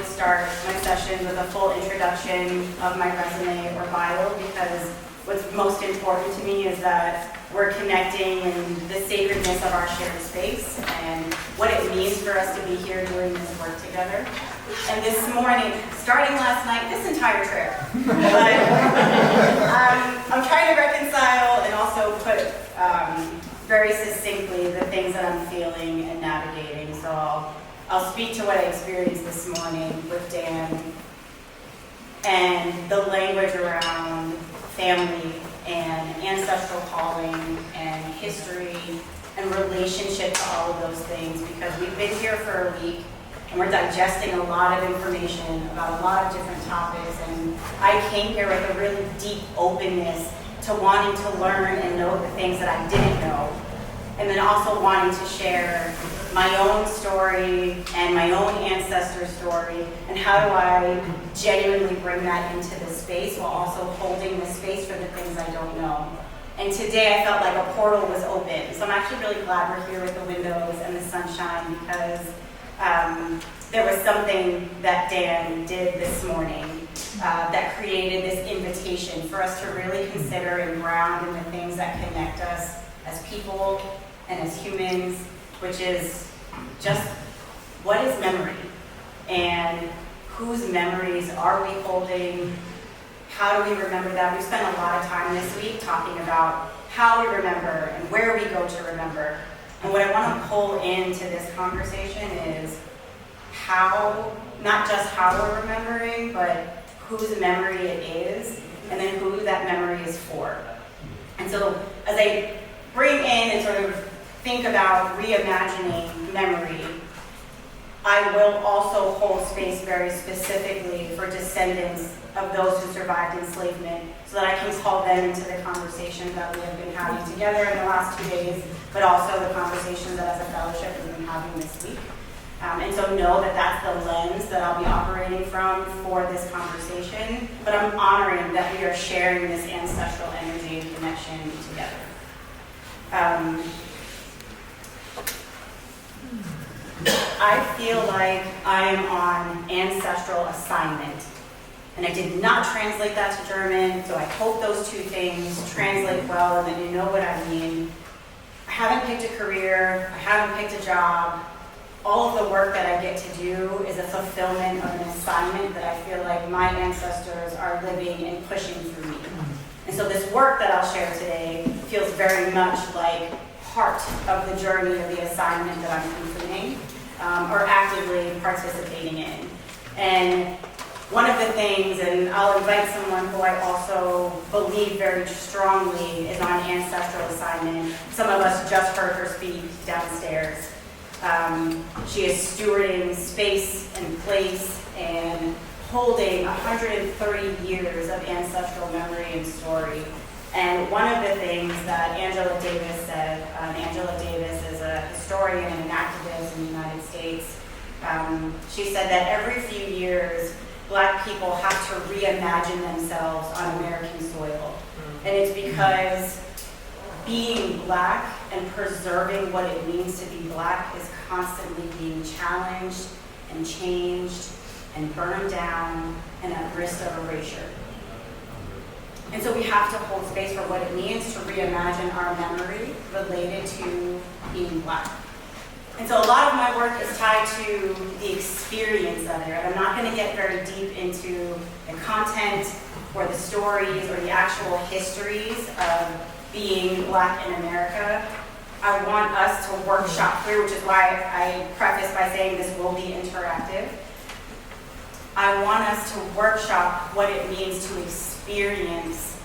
always start my sessions with a full introduction of my resume or bio, because what's most important to me is that we're connecting in the sacredness of our shared space and what it means for us to be here doing this work together. And this morning, starting last night, this entire trip, but I'm trying to reconcile and also put very succinctly the things that I'm feeling and navigating. So I'll speak to what I experienced this morning with Dan and the language around family and ancestral calling and history and relationship to all of those things, because we've been here for a week and we're digesting a lot of information about a lot of different topics, and I came here with a really deep openness to wanting to learn and know the things that I didn't know, and then also wanting to share my own story and my own ancestor story, and how do I genuinely bring that into the space while also holding the space for the things I don't know. And today I felt like a portal was open. So I'm actually really glad we're here with the windows and the sunshine, because there was something that Dan did this morning that created this invitation for us to really consider and ground in the things that connect us as people and as humans, which is just what is memory and whose memories are we holding? How do we remember that? We spent a lot of time this week talking about how we remember and where we go to remember. And what I want to pull into this conversation is how, not just how we're remembering, but whose memory it is, and then who that memory is for. And so as I bring in and sort of think about reimagining memory, I will also hold space very specifically for descendants of those who survived enslavement, so that I can call them into the conversations that we have been having together in the last 2 days, but also the conversations that as a fellowship we've been having this week. And so know that that's the lens that I'll be operating from for this conversation, but I'm honoring that we are sharing this ancestral energy and connection together. I feel like I am on ancestral assignment, and I did not translate that to German, so I hope those two things translate well and that you know what I mean. I haven't picked a career, I haven't picked a job. All of the work that I get to do is a fulfillment of an assignment that I feel like my ancestors are living and pushing through me. And so this work that I'll share today feels very much like part of the journey of the assignment that I'm completing or actively participating in. And one of the things, and I'll invite someone who I also believe very strongly is on ancestral assignment. Some of us just heard her speak downstairs. She is stewarding space and place and holding 130 years of ancestral memory and story. And one of the things that Angela Davis said, Angela Davis is a historian and an activist in the United States. She said that every few years, Black people have to reimagine themselves on American soil. And it's because being Black and preserving what it means to be Black is constantly being challenged and changed and burned down and at risk of erasure. And so we have to hold space for what it means to reimagine our memory related to being Black. And so a lot of my work is tied to the experience of it. I'm not going to get very deep into the content or the stories or the actual histories of being Black in America. I want us to workshop through, which is why I preface by saying this will be interactive. I want us to workshop what it means to experience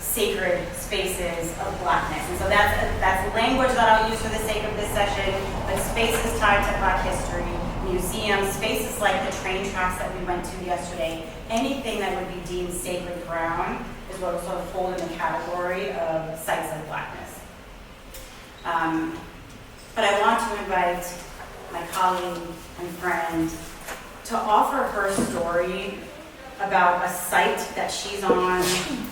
sacred spaces of Blackness. And so that's language that I'll use for the sake of this session, but spaces tied to Black history, museums, spaces like the train tracks that we went to yesterday, anything that would be deemed sacred ground is what will sort of hold in the category of sites of Blackness. But I want to invite my colleague and friend to offer her story about a site that she's on,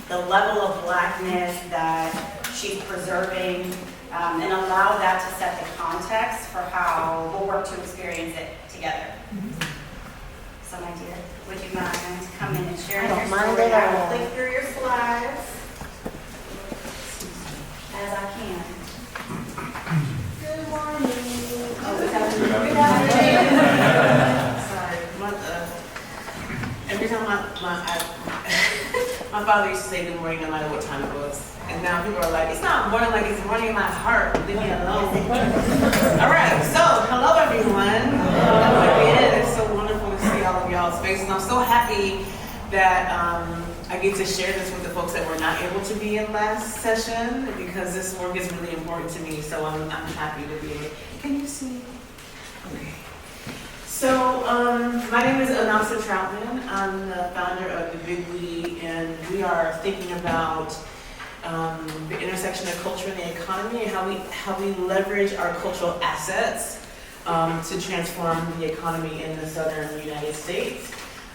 the level of Blackness that she's preserving, and allow that to set the context for how we'll work to experience it together. So my story. I will click through your slides as I can. Good morning. Oh, it's happening. Good morning. Sorry. Every time my father used to say good morning no matter what time it was. And now people are like, it's not morning, like it's morning in my heart. Leave me alone. All right, so hello everyone. Hello again. It's so wonderful to see all of y'all's faces. And I'm so happy that I get to share this with the folks that were not able to be in last session because this work is really important to me. So I'm happy to be here. Can you see? Okay. So, my name is Anasa Troutman. I'm the founder of The Big We, and we are thinking about the intersection of culture and the economy and how we leverage our cultural assets to transform the economy in the southern United States.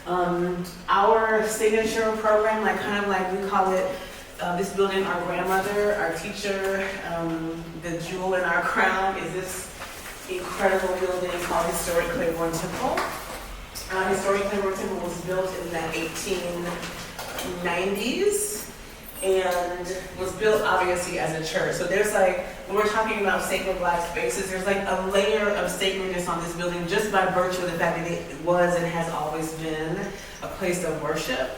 Our signature program, we call it this building, our grandmother, our teacher, the jewel in our crown, is this incredible building called Historic Claiborne Temple. Historic Claiborne Temple was built in the 1890s and was built obviously as a church. So there's when we're talking about sacred Black spaces, there's a layer of sacredness on this building just by virtue of the fact that it was and has always been a place of worship.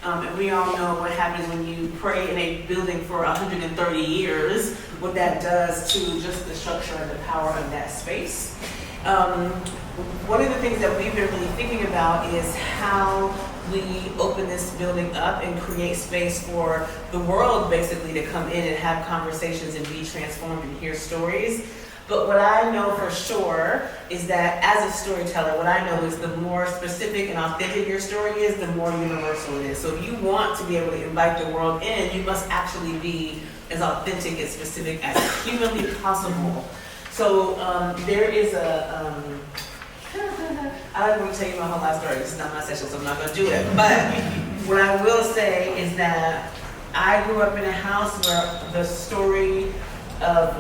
And we all know what happens when you pray in a building for 130 years, what that does to just the structure and the power of that space. One of the things that we've been really thinking about is how we open this building up and create space for the world basically to come in and have conversations and be transformed and hear stories. But what I know for sure is that as a storyteller, what I know is the more specific and authentic your story is, the more universal it is. So if you want to be able to invite the world in, you must actually be as authentic and specific as humanly possible. So there is I don't want to tell you my whole life story. This is not my session, so I'm not going to do it. But what I will say is that I grew up in a house where the story of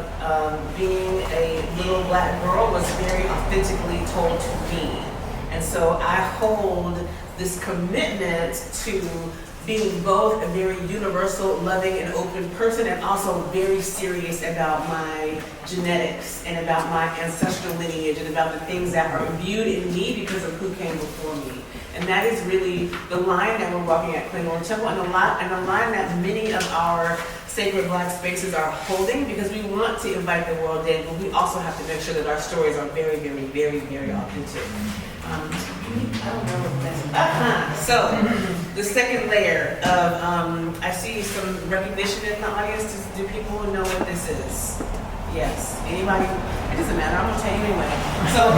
being a little Black girl was very authentically told to me. And so I hold this commitment to being both a very universal, loving, and open person, and also very serious about my genetics and about my ancestral lineage and about the things that are viewed in me because of who came before me. And that is really the line that we're walking at Claiborne Temple, and the line that many of our sacred Black spaces are holding, because we want to invite the world in, but we also have to make sure that our stories are very, very, very, very authentic. I don't know what that's So, the second layer of, I see some recognition in the audience. Do people know what this is? Yes. Anybody? It doesn't matter. I'm gonna tell you anyway. So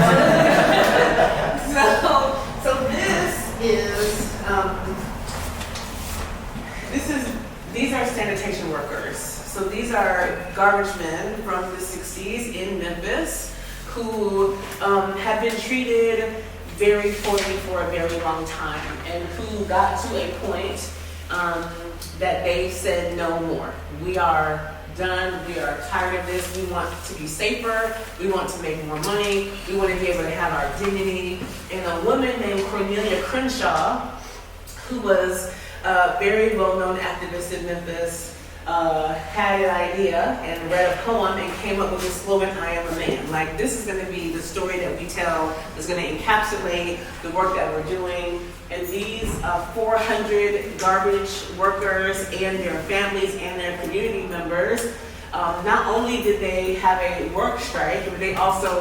these are sanitation workers. So these are garbage men from the 60s in Memphis who have been treated very poorly for a very long time, and who got to a point that they said no more. We are done. We are tired of this. We want to be safer. We want to make more money. We want to be able to have our dignity. And a woman named Cornelia Crenshaw, who was a very well-known activist in Memphis, had an idea and read a poem and came up with the slogan, "I am a man." This is going to be the story that we tell, that's going to encapsulate the work that we're doing. And these 400 garbage workers and their families and their community members, not only did they have a work strike, but they also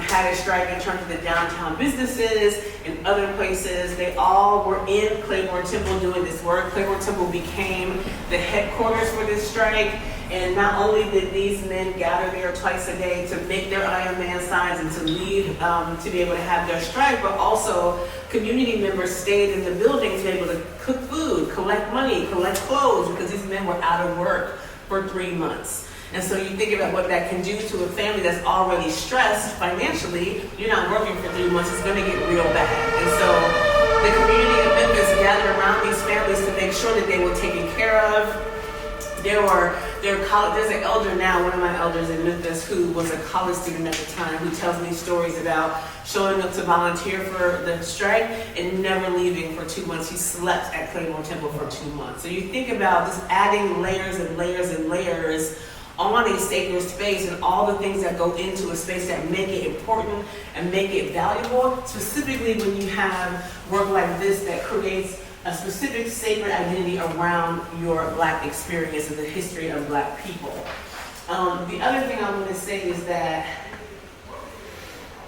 had a strike in terms of the downtown businesses and other places. They all were in Claiborne Temple doing this work. Claiborne Temple became the headquarters for this strike. And not only did these men gather there twice a day to make their I Am Man signs and to leave to be able to have their strike, but also community members stayed in the building to be able to cook food, collect money, collect clothes, because these men were out of work for 3 months. And so you think about what that can do to a family that's already stressed financially. You're not working for 3 months, it's going to get real bad. And so the community of Memphis gathered around these families to make sure that they were taken care of. There's an elder now, one of my elders in Memphis, who was a college student at the time, who tells me stories about showing up to volunteer for the strike and never leaving for 2 months. He slept at Claiborne Temple for 2 months. So you think about just adding layers and layers and layers on a sacred space and all the things that go into a space that make it important and make it valuable, specifically when you have work like this that creates a specific sacred identity around your Black experience and the history of Black people. The other thing I want to say is that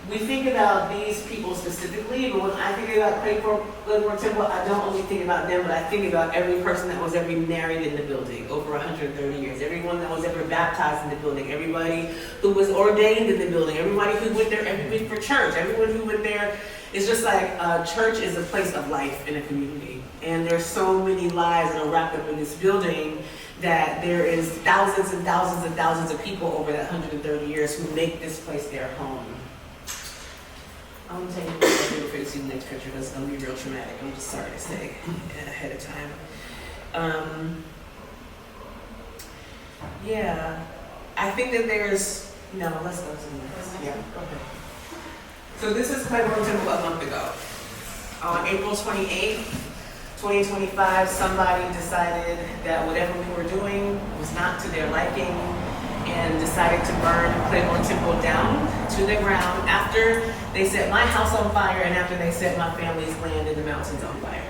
we think about these people specifically, but when I think about Claiborne Temple, I don't only think about them, but I think about every person that was ever married in the building over 130 years, everyone that was ever baptized in the building, everybody who was ordained in the building, everybody who went there every week for church, everyone who went there. It's just like church is a place of life in a community. And there's so many lives that are wrapped up in this building that there is thousands and thousands and thousands of people over that 130 years who make this place their home. I'm going to take you real quick to the next picture because it's going to be real traumatic. I'm just sorry to say ahead of time. Yeah, I think that let's go to the next. Yeah, okay. So this is Claiborne Temple a month ago. On April 28th, 2025, somebody decided that whatever we were doing was not to their liking and decided to burn Claiborne Temple down to the ground after they set my house on fire and after they set my family's land in the mountains on fire.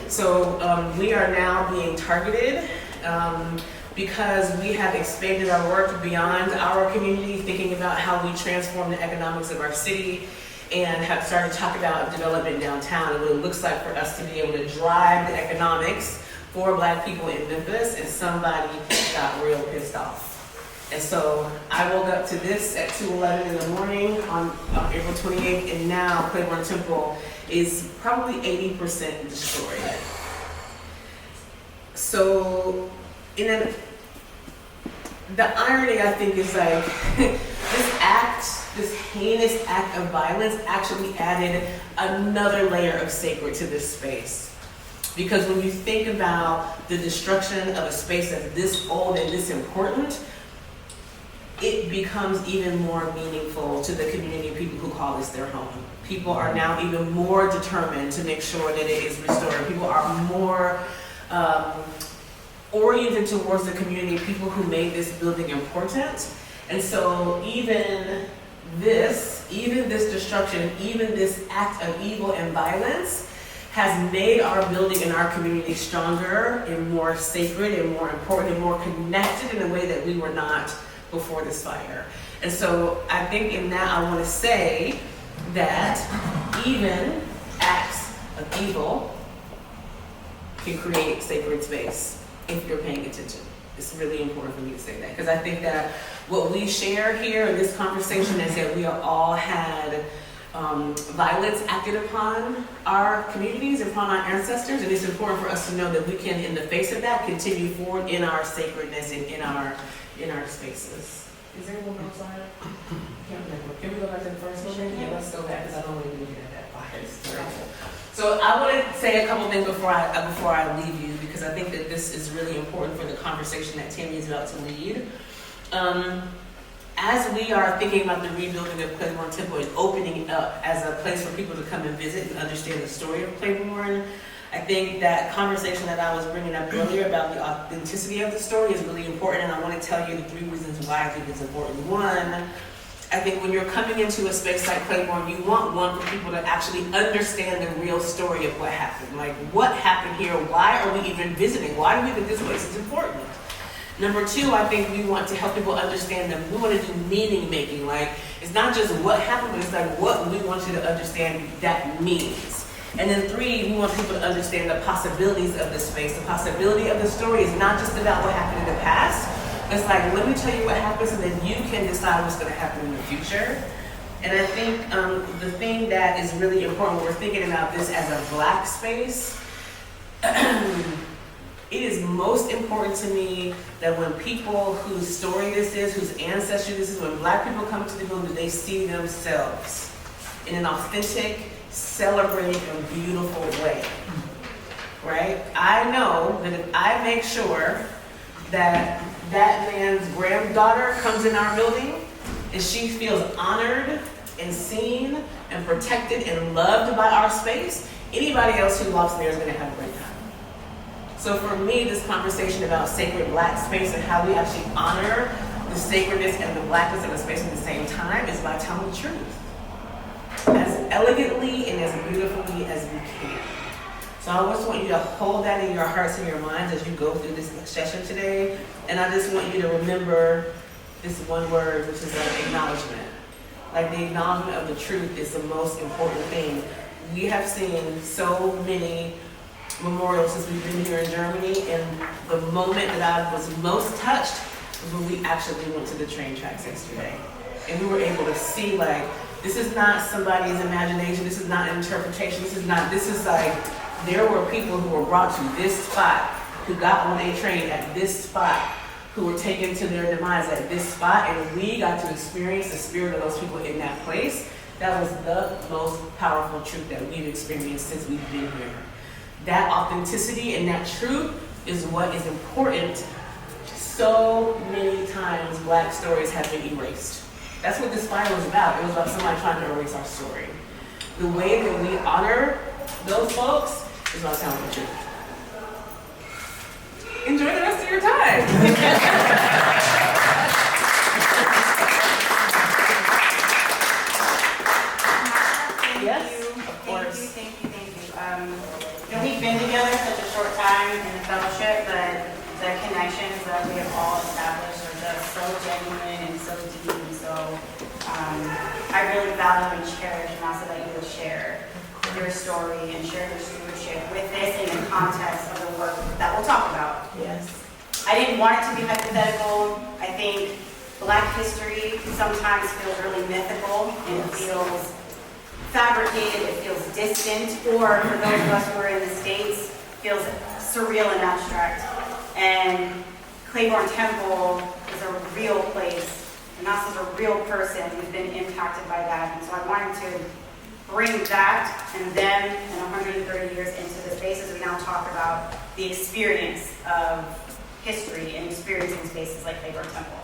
So we are now being targeted because we have expanded our work beyond our community, thinking about how we transform the economics of our city and have started to talk about development downtown and what it looks like for us to be able to drive the economics for Black people in Memphis, and somebody got real pissed off. And so I woke up to this at 2:11 in the morning on April 28th, and now Claiborne Temple is probably 80% destroyed. So the irony, I think, is like this heinous act of violence actually added another layer of sacred to this space. Because when you think about the destruction of a space that's this old and this important, it becomes even more meaningful to the community of people who call this their home. People are now even more determined to make sure that it is restored. People are more oriented towards the community, people who made this building important. And so even this destruction, even this act of evil and violence has made our building and our community stronger and more sacred and more important and more connected in a way that we were not before this fire. And so I think in that I want to say that even acts of evil can create sacred space if you're paying attention. It's really important for me to say that, because I think that what we share here in this conversation is that we have all had violence acted upon our communities, upon our ancestors, and it's important for us to know that we can, in the face of that, continue forward in our sacredness and in our spaces. Is there one more slide? Can we go back to the first one? Yeah, let's go back, because I don't want to look at that fire. It's terrible. So I want to say a couple things before I leave you, because I think that this is really important for the conversation that Tammy is about to lead. As we are thinking about the rebuilding of Claiborne Temple and opening it up as a place for people to come and visit and understand the story of Claiborne, I think that conversation that I was bringing up earlier about the authenticity of the story is really important, and I want to tell you the 3 reasons why I think it's important. One, I think when you're coming into a space like Claiborne, you want for people to actually understand the real story of what happened. Like, what happened here? Why are we even visiting? Why do we think this place is important? Number 2, I think we want to help people understand that we want to do meaning making. Like, it's not just what happened, but it's like what we want you to understand that means. And then 3, we want people to understand the possibilities of the space. The possibility of the story is not just about what happened in the past. It's like, let me tell you what happens, and then you can decide what's going to happen in the future. And I think the thing that is really important when we're thinking about this as a Black space, it is most important to me that when people whose story this is, whose ancestry this is, when Black people come to the building, they see themselves in an authentic, celebrating, and beautiful way, right? I know that if I make sure that man's granddaughter comes in our building and she feels honored and seen and protected and loved by our space, anybody else who walks in there is going to have a great time. So for me, this conversation about sacred Black space and how we actually honor the sacredness and the Blackness of the space at the same time is by telling the truth as elegantly and as beautifully as we can. So I just want you to hold that in your hearts and your minds as you go through this session today. And I just want you to remember this one word, which is acknowledgement. Like, the acknowledgement of the truth is the most important thing. We have seen so many memorials since we've been here in Germany, and the moment that I was most touched was when we actually went to the train tracks yesterday. And we were able to see, like, this is not somebody's imagination, this is not an interpretation, this is like, there were people who were brought to this spot, who got on a train at this spot, who were taken to their demise at this spot, and we got to experience the spirit of those people in that place. That was the most powerful truth that we've experienced since we've been here. That authenticity and that truth is what is important. So many times Black stories have been erased. That's what this fire was about. It was about somebody trying to erase our story. The way that we honor those folks is about telling the truth. Enjoy the rest of your time. Thank you. We've been together such a short time in the fellowship, but the connections that we have all established are just so genuine and so deep. And so I really value and cherish, and also that you would share your story and share your stewardship with this in the context of the work that we'll talk about. Yes. I didn't want it to be hypothetical. I think Black history sometimes feels really mythical and it feels fabricated, it feels distant, or for those of us who are in the States, feels surreal and abstract. And Claiborne Temple is a real place, and also a real person who's been impacted by that. And so I wanted to bring that and them and 130 years into the spaces we now talk about the experience of history and experiencing spaces like Claiborne Temple.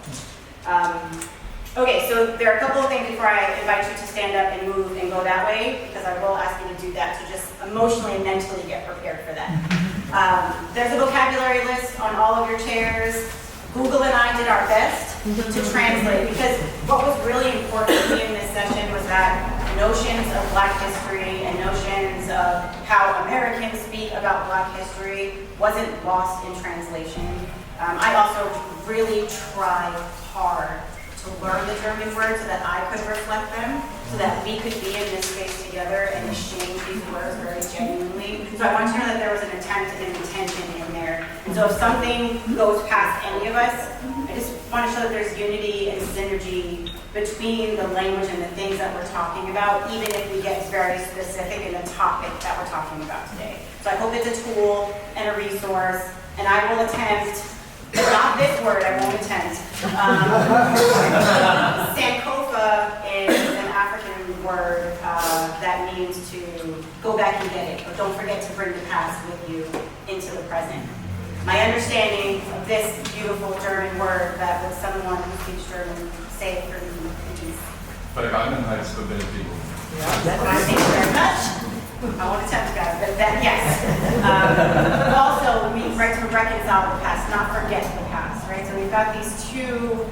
Okay, so there are a couple of things before I invite you to stand up and move and go that way, because I will ask you to do that, so just emotionally and mentally get prepared for that. There's a vocabulary list on all of your chairs. Google and I did our best to translate, because what was really important to me in this session was that notions of Black history and notions of how Americans speak about Black history wasn't lost in translation. I also really tried hard to learn the German words so that I could reflect them, so that we could be in this space together and exchange these words very genuinely. So I want you to know that there was an attempt and an intention in there. And so if something goes past any of us, I just want to show that there's unity and synergy between the language and the things that we're talking about, even if we get very specific in the topic that we're talking about today. So I hope it's a tool and a resource, and I will attempt. Not this word, I won't attempt. Sankofa is an African word that means to go back and get it, or don't forget to bring the past with you into the present. My understanding of this beautiful German word that would someone who speaks German say it for me, please. Vergangenheitsbewältigung. Thank you very much. I won't attempt that, but that, yes. Also, we right to reconcile the past, not forget the past, right? So we've got these two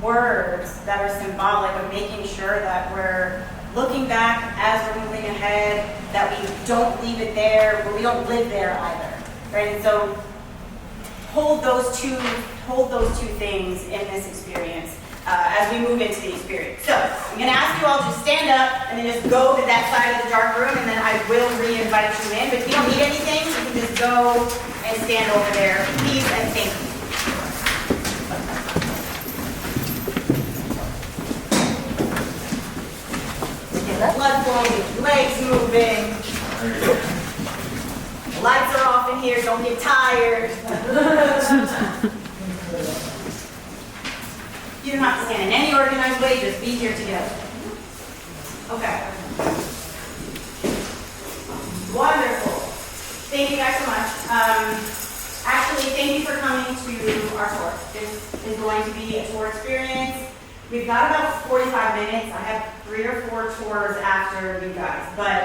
words that are symbolic of making sure that we're looking back as we're moving ahead, that we don't leave it there, but we don't live there either, right? And so hold those two things in this experience. As we move into the experience. So, I'm going to ask you all to stand up and then just go to that side of the dark room, and then I will re-invite you in. But if you don't need anything, you can just go and stand over there. Please and thank you. Get the blood flowing, legs moving. The lights are off in here, don't get tired. You don't have to stand in any organized way, just be here together. Okay. Wonderful. Thank you guys so much. Actually, lastly, thank you for coming to our tour. This is going to be a tour experience. We've got about 45 minutes. I have 3 or 4 tours after you guys. But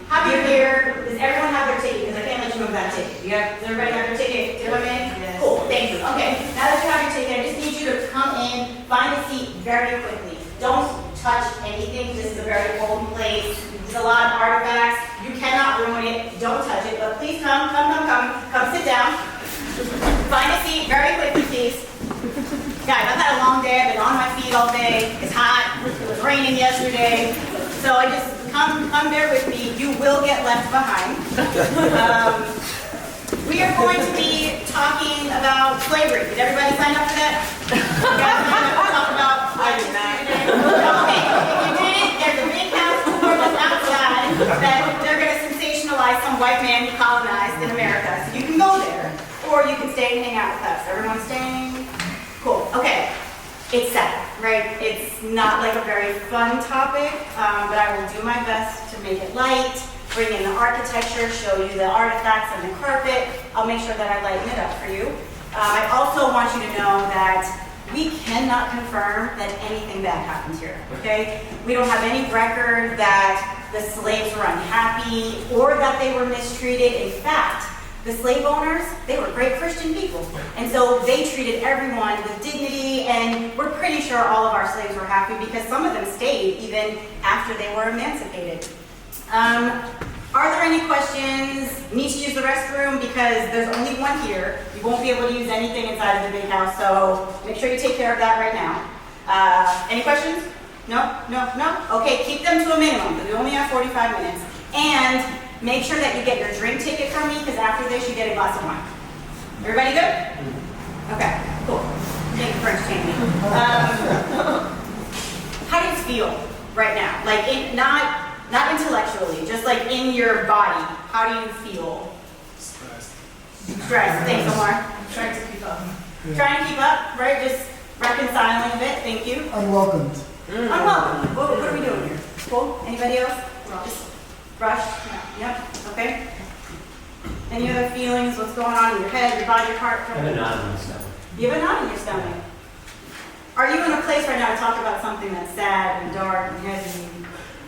happy you're here. Does everyone have their ticket? Because I can't let you move that ticket. Does everybody have their ticket? Did I in? Yes. Cool, thank you. Okay, now that you have your ticket, I just need you to come in, find a seat very quickly. Don't touch anything. This is a very old place. There's a lot of artifacts. You cannot ruin it. Don't touch it. But please come sit down. Find a seat very quickly, please. Guys, I've had a long day. I've been on my feet all day. It's hot. It was raining yesterday. So I just come there with me. You will get left behind. We are going to be talking about slavery. Did everybody sign up for that? You guys signed up to talk about I did not. Okay, if you didn't, there's a big house tour that's outside that they're going to sensationalize some white man who colonized in America. So you can go there, or you can stay and hang out with us. Everyone staying? Cool. Okay. It's sad, right? It's not like a very fun topic, but I will do my best to make it light, bring in the architecture, show you the artifacts and the carpet. I'll make sure that I lighten it up for you. I also want you to know that we cannot confirm that anything bad happened here, okay? We don't have any record that the slaves were unhappy or that they were mistreated. In fact, the slave owners, they were great Christian people. And so they treated everyone with dignity, and we're pretty sure all of our slaves were happy because some of them stayed even after they were emancipated. Are there any questions? Need to use the restroom because there's only one here. You won't be able to use anything inside of the big house, so make sure you take care of that right now. Any questions? No? Okay, keep them to a minimum because we only have 45 minutes. And make sure that you get your drink ticket from me because after this you get a glass of wine. Everybody good? Okay, cool. Thank you for entertaining me. How do you feel right now? Like, not intellectually, just like in your body. How do you feel? Stressed. Thanks, Omar. Trying to keep up. Yeah. Trying to keep up, right? Just reconciling a bit. Thank you. Unwelcomed. Unwelcome. What are we doing here? Cool. Anybody else? Just rushed? Yep. Okay. Any other feelings? What's going on in your head, your body, your heart? I have a knot in my stomach. You have a knot in your stomach. Are you in a place right now to talk about something that's sad and dark and heavy?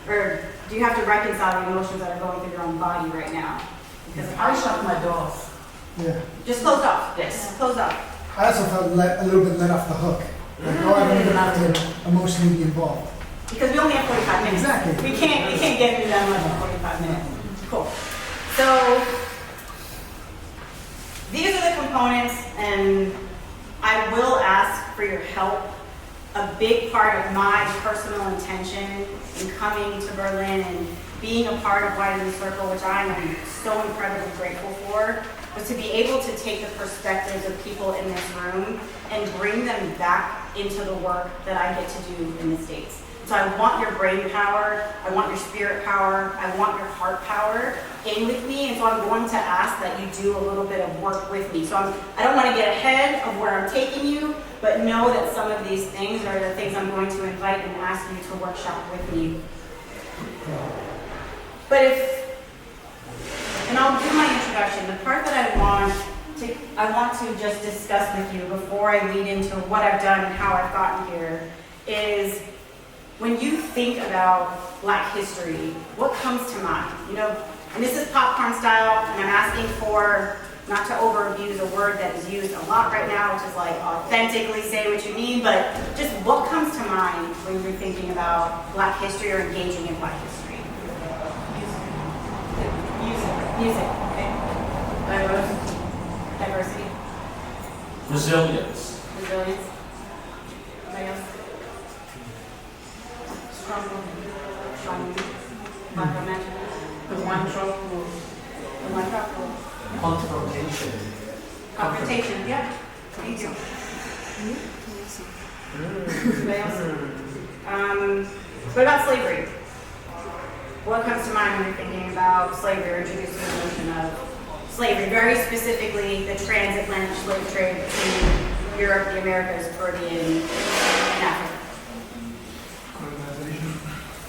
Or do you have to reconcile the emotions that are going through your own body right now? Because of I how shut my doors. Yeah. just closed off. Yes. Closed off. I also felt a little bit let off the hook. Like, oh, I don't even have to emotionally be involved. Because we only have 45 minutes. Exactly. We can't get through that much in 45 minutes. Cool. So these are the components, and I will ask for your help. A big part of my personal intention in coming to Berlin and being a part of Widen Circle, which I am so incredibly grateful for, was to be able to take the perspectives of people in this room and bring them back into the work that I get to do in the States. So I want your brain power, I want your spirit power, I want your heart power in with me, and so I'm going to ask that you do a little bit of work with me. So I don't want to get ahead of where I'm taking you, but know that some of these things are the things I'm going to invite and ask you to workshop with me. But and I'll do my introduction. The part that I want to just discuss with you before I lead into what I've done and how I've gotten here is when you think about Black history, what comes to mind? You know, and this is popcorn style, and I'm asking for not to over-abuse a word that is used a lot right now, which is like authentically say what you mean, but just what comes to mind when you're thinking about Black history or engaging in Black history? Music, okay. Diversity. Resilience. Resilience. Anybody else? Strong woman. Black woman. The one trope rule. The one drop rule. Confrontation. Confrontation, yeah. Thank you. Anybody else? What about slavery? What comes to mind when you're thinking about slavery or introducing the notion of slavery? Very specifically, the transatlantic slave trade between Europe, the Americas, Caribbean, and Africa.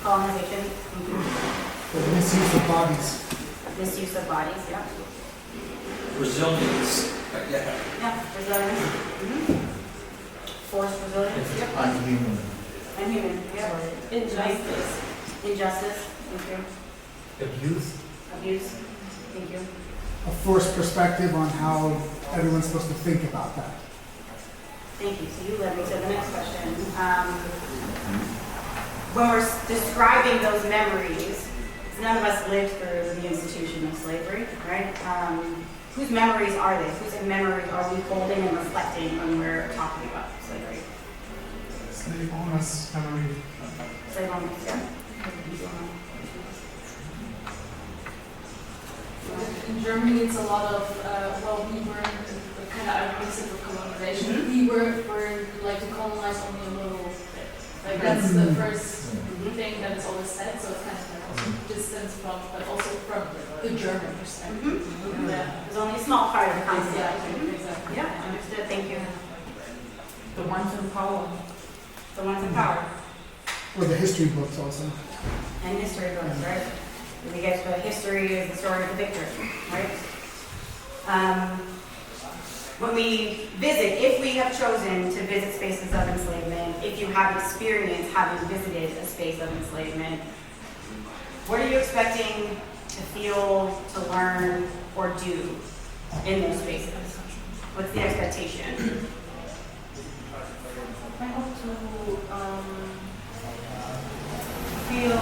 Colonization. The misuse of bodies. Misuse of bodies, yeah. Resilience. Yeah. Yeah, resilience. Mm-hmm. Forced resilience, yep. Unhuman. Unhuman, yep. Injustice. Injustice, thank you. Abuse. Abuse, thank you. A forced perspective on how everyone's supposed to think about that. Thank you. So you led me to the next question. When we're describing those memories, none of us lived through the institution of slavery, right? Whose memories are they? Whose memories are we holding and reflecting when we're talking about slavery? Slave owners memory. Slave owners, yeah. In Germany, it's a lot of, well, we were kind of aggressive of colonization. We were like to colonize only a little bit. Like that's the first thing that is always said, so it's kind of like also distance from, but also from the German perspective. Yeah. There's only a small part of the concept. Exactly. Yeah, understood. Thank you. The ones in power. The ones in power. Or the history books also. And history books, right? We get to history is the story of the victor, right? When we visit, if we have chosen to visit spaces of enslavement, if you have experience having visited a space of enslavement, what are you expecting to feel, to learn, or do in those spaces? What's the expectation? I hope to feel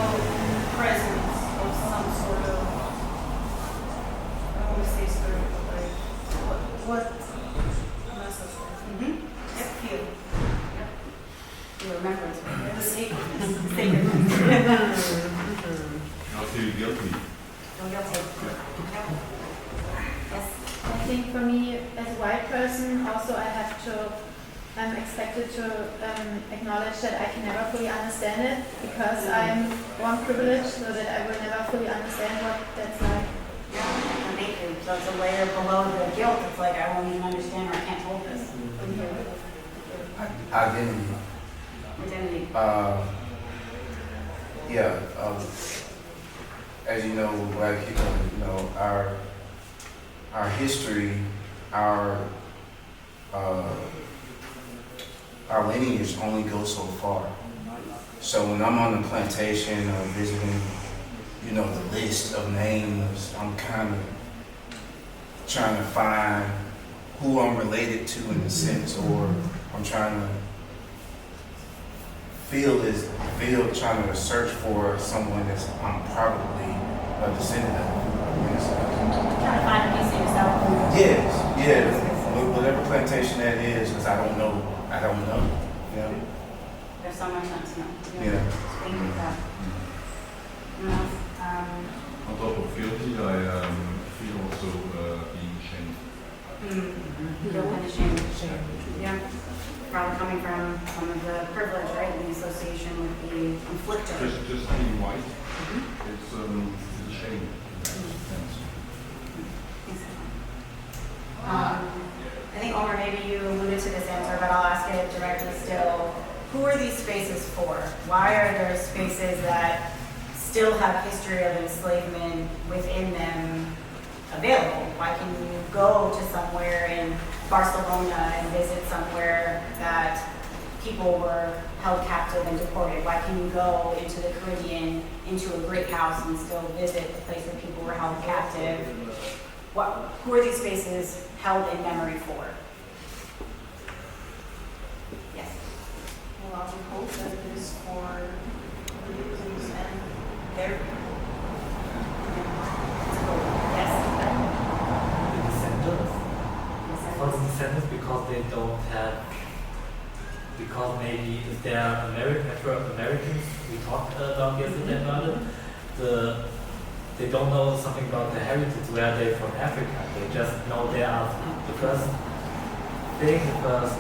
presence of some sort of, I don't want to say story, but like, what Yep, feel. Yep. Feel remembrance. the sacredness. Sacredness. Not feel guilty. Feel guilty. Yep. Yes. I think for me, as a white person, also I have to, I'm expected to acknowledge that I can never fully understand it because I'm one privileged, so that I will never fully understand what that's like. Yeah, thank you. So it's a layer below the guilt. It's like I won't even understand or I can't hold this. Identity. Identity. As you know, Black people, you know, our history, our lineage only goes so far. So when I'm on the plantation or visiting, you know, the list of names, I'm kind of trying to find who I'm related to in a sense, or I'm trying to trying to search for someone that's I'm probably a descendant of. Trying to find a piece of yourself. Yes, yeah, whatever plantation that is, because I don't know, you know. There's so much not to know. Yeah. Thank you for that. On top of guilty, I feel also being shamed. Guilt and shame. Yeah. Probably coming from some of the privilege, right, in the association with the inflictor. Just being white, it's a shame in that sense. I think, Omar, maybe you alluded to this answer, but I'll ask it directly still. Who are these spaces for? Why are there spaces that still have history of enslavement within them available? Why can you go to somewhere in Barcelona and visit somewhere that people were held captive and deported? Why can you go into the Caribbean, into a great house, and still visit the place where people were held captive? Who are these spaces held in memory for? Yes. Well, I would hope that it is for the victims and their Yes. The descendants. For the descendants, because they don't have, because maybe if they are Afro-Americans, we talked about yesterday about it, they don't know something about their heritage, where they're from Africa. They just know they are the first thing, the first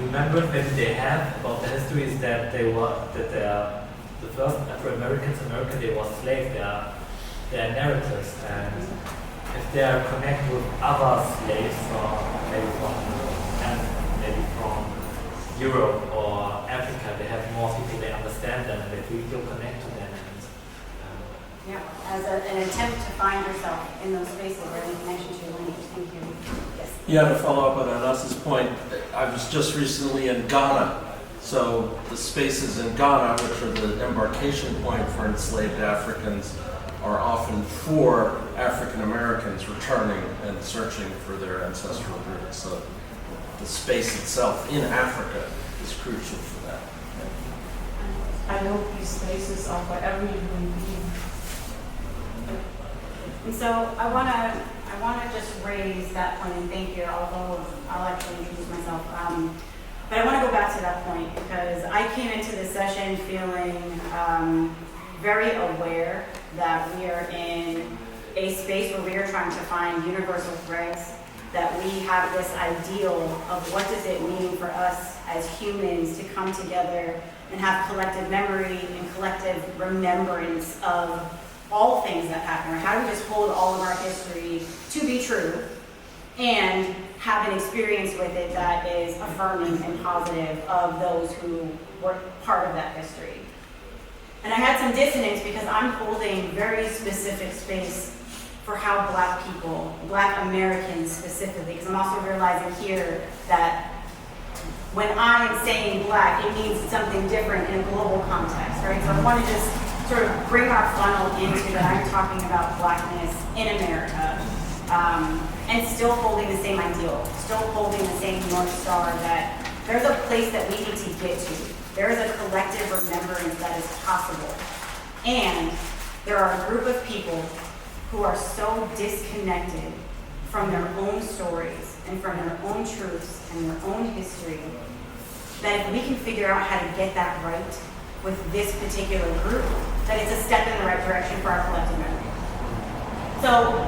remembrance maybe they have about the history is that they are the first Afro-Americans in America, they were slaves, they are narratives, and if they are connected with other slaves, or maybe from Europe or Africa, they have more people, they understand them, and they feel connect to them. Yeah. as an attempt to find yourself in those spaces or in connection to your lineage. Thank you. Yes. Yeah, to follow up on Anas's point, I was just recently in Ghana. So the spaces in Ghana, which are the embarkation point for enslaved Africans, are often for African Americans returning and searching for their ancestral roots. So the space itself in Africa is crucial for that. I hope these spaces are for every human being. And so I wanna just raise that point, and thank you, although I'll actually introduce myself. But I wanna go back to that point because I came into this session feeling very aware that we are in a space where we are trying to find universal threads, that we have this ideal of what does it mean for us as humans to come together and have collective memory and collective remembrance of all things that happen, or how do we just hold all of our history to be true and have an experience with it that is affirming and positive of those who were part of that history. And I had some dissonance because I'm holding very specific space for how Black people, Black Americans specifically, because I'm also realizing here that when I am saying Black, it means something different in a global context, right? So I want to just sort of bring our funnel into that I'm talking about Blackness in America, and still holding the same ideal, still holding the same North Star that there's a place that we need to get to. There is a collective remembrance that is possible. And there are a group of people who are so disconnected from their own stories and from their own truths and their own history that if we can figure out how to get that right with this particular group, that it's a step in the right direction for our collective memory. So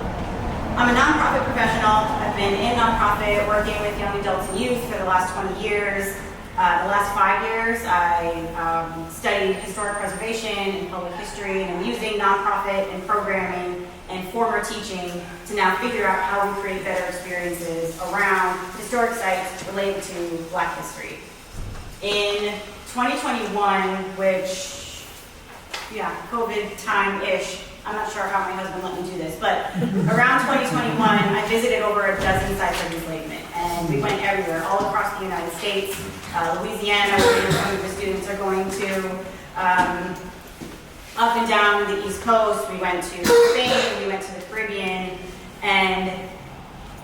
I'm a nonprofit professional. I've been in nonprofit working with young adults and youth for the last 20 years. The last 5 years, I studied historic preservation and public history, and I'm using nonprofit and programming and former teaching to now figure out how we create better experiences around historic sites related to Black history. In 2021, which, COVID time-ish, I'm not sure how my husband let me do this, but around 2021, I visited over a dozen sites of enslavement, and we went everywhere, all across the United States, Louisiana, where some of the students are going to, up and down the East Coast. We went to Spain, we went to the Caribbean, and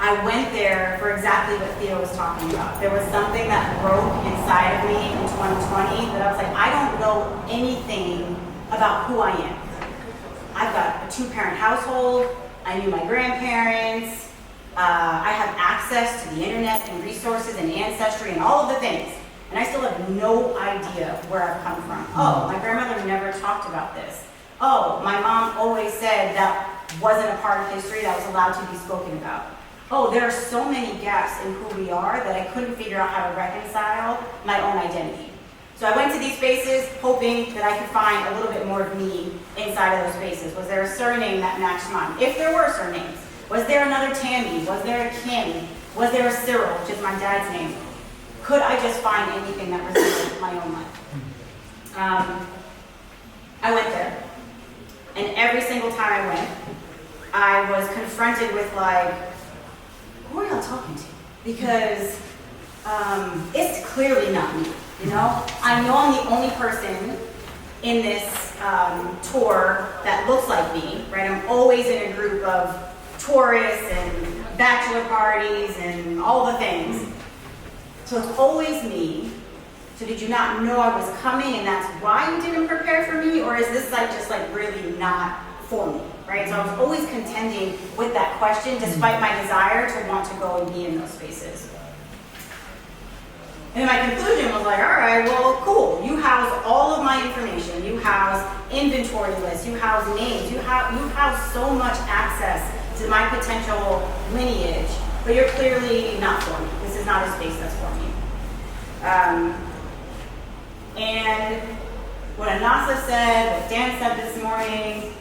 I went there for exactly what Theo was talking about. There was something that broke inside of me in 2020 that I was like, I don't know anything about who I am. I've got a 2-parent household. I knew my grandparents. I have access to the internet and resources and ancestry and all of the things. And I still have no idea where I've come from. Oh, my grandmother never talked about this. Oh, my mom always said that wasn't a part of history that was allowed to be spoken about. Oh, there are so many gaps in who we are that I couldn't figure out how to reconcile my own identity. So I went to these spaces hoping that I could find a little bit more of me inside of those spaces. Was there a surname that matched mine? If there were surnames. Was there another Tammy? Was there a Cammy? Was there a Cyril, which is my dad's name? Could I just find anything that resembled my own life? I went there. And every single time I went, I was confronted with like, who are y'all talking to? Because it's clearly not me. You know, I know I'm the only person in this tour that looks like me, right? I'm always in a group of tourists and bachelor parties and all the things. So it's always me. So did you not know I was coming and that's why you didn't prepare for me? Or is this site just like really not for me, right? So I was always contending with that question despite my desire to want to go and be in those spaces. And my conclusion was like, all right, well, cool. You house all of my information. You house inventory lists. You house names. You house so much access to my potential lineage, but you're clearly not for me. This is not a space that's for me. And what Anasa said, what Dan said this morning,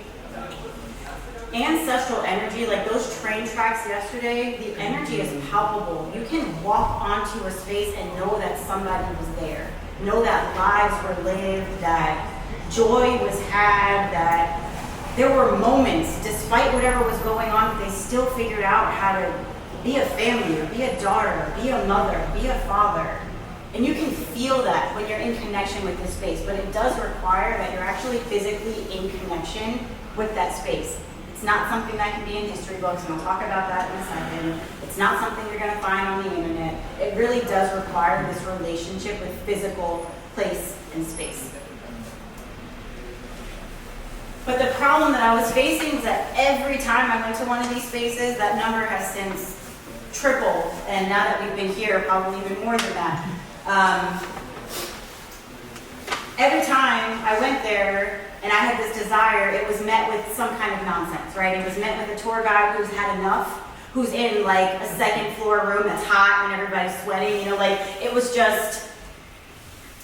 ancestral energy, like those train tracks yesterday, the energy is palpable. You can walk onto a space and know that somebody was there. Know that lives were lived, that joy was had, that there were moments, despite whatever was going on, they still figured out how to be a family, or be a daughter, be a mother, be a father. And you can feel that when you're in connection with this space, but it does require that you're actually physically in connection with that space. It's not something that can be in history books, and I'll talk about that in a second. It's not something you're going to find on the internet. It really does require this relationship with physical place and space. But the problem that I was facing was that every time I went to one of these spaces, that number has since tripled, and now that we've been here, probably even more than that. Every time I went there and I had this desire, it was met with some kind of nonsense, right? It was met with a tour guide who's had enough, who's in like a second floor room that's hot and everybody's sweating, you know, like it was just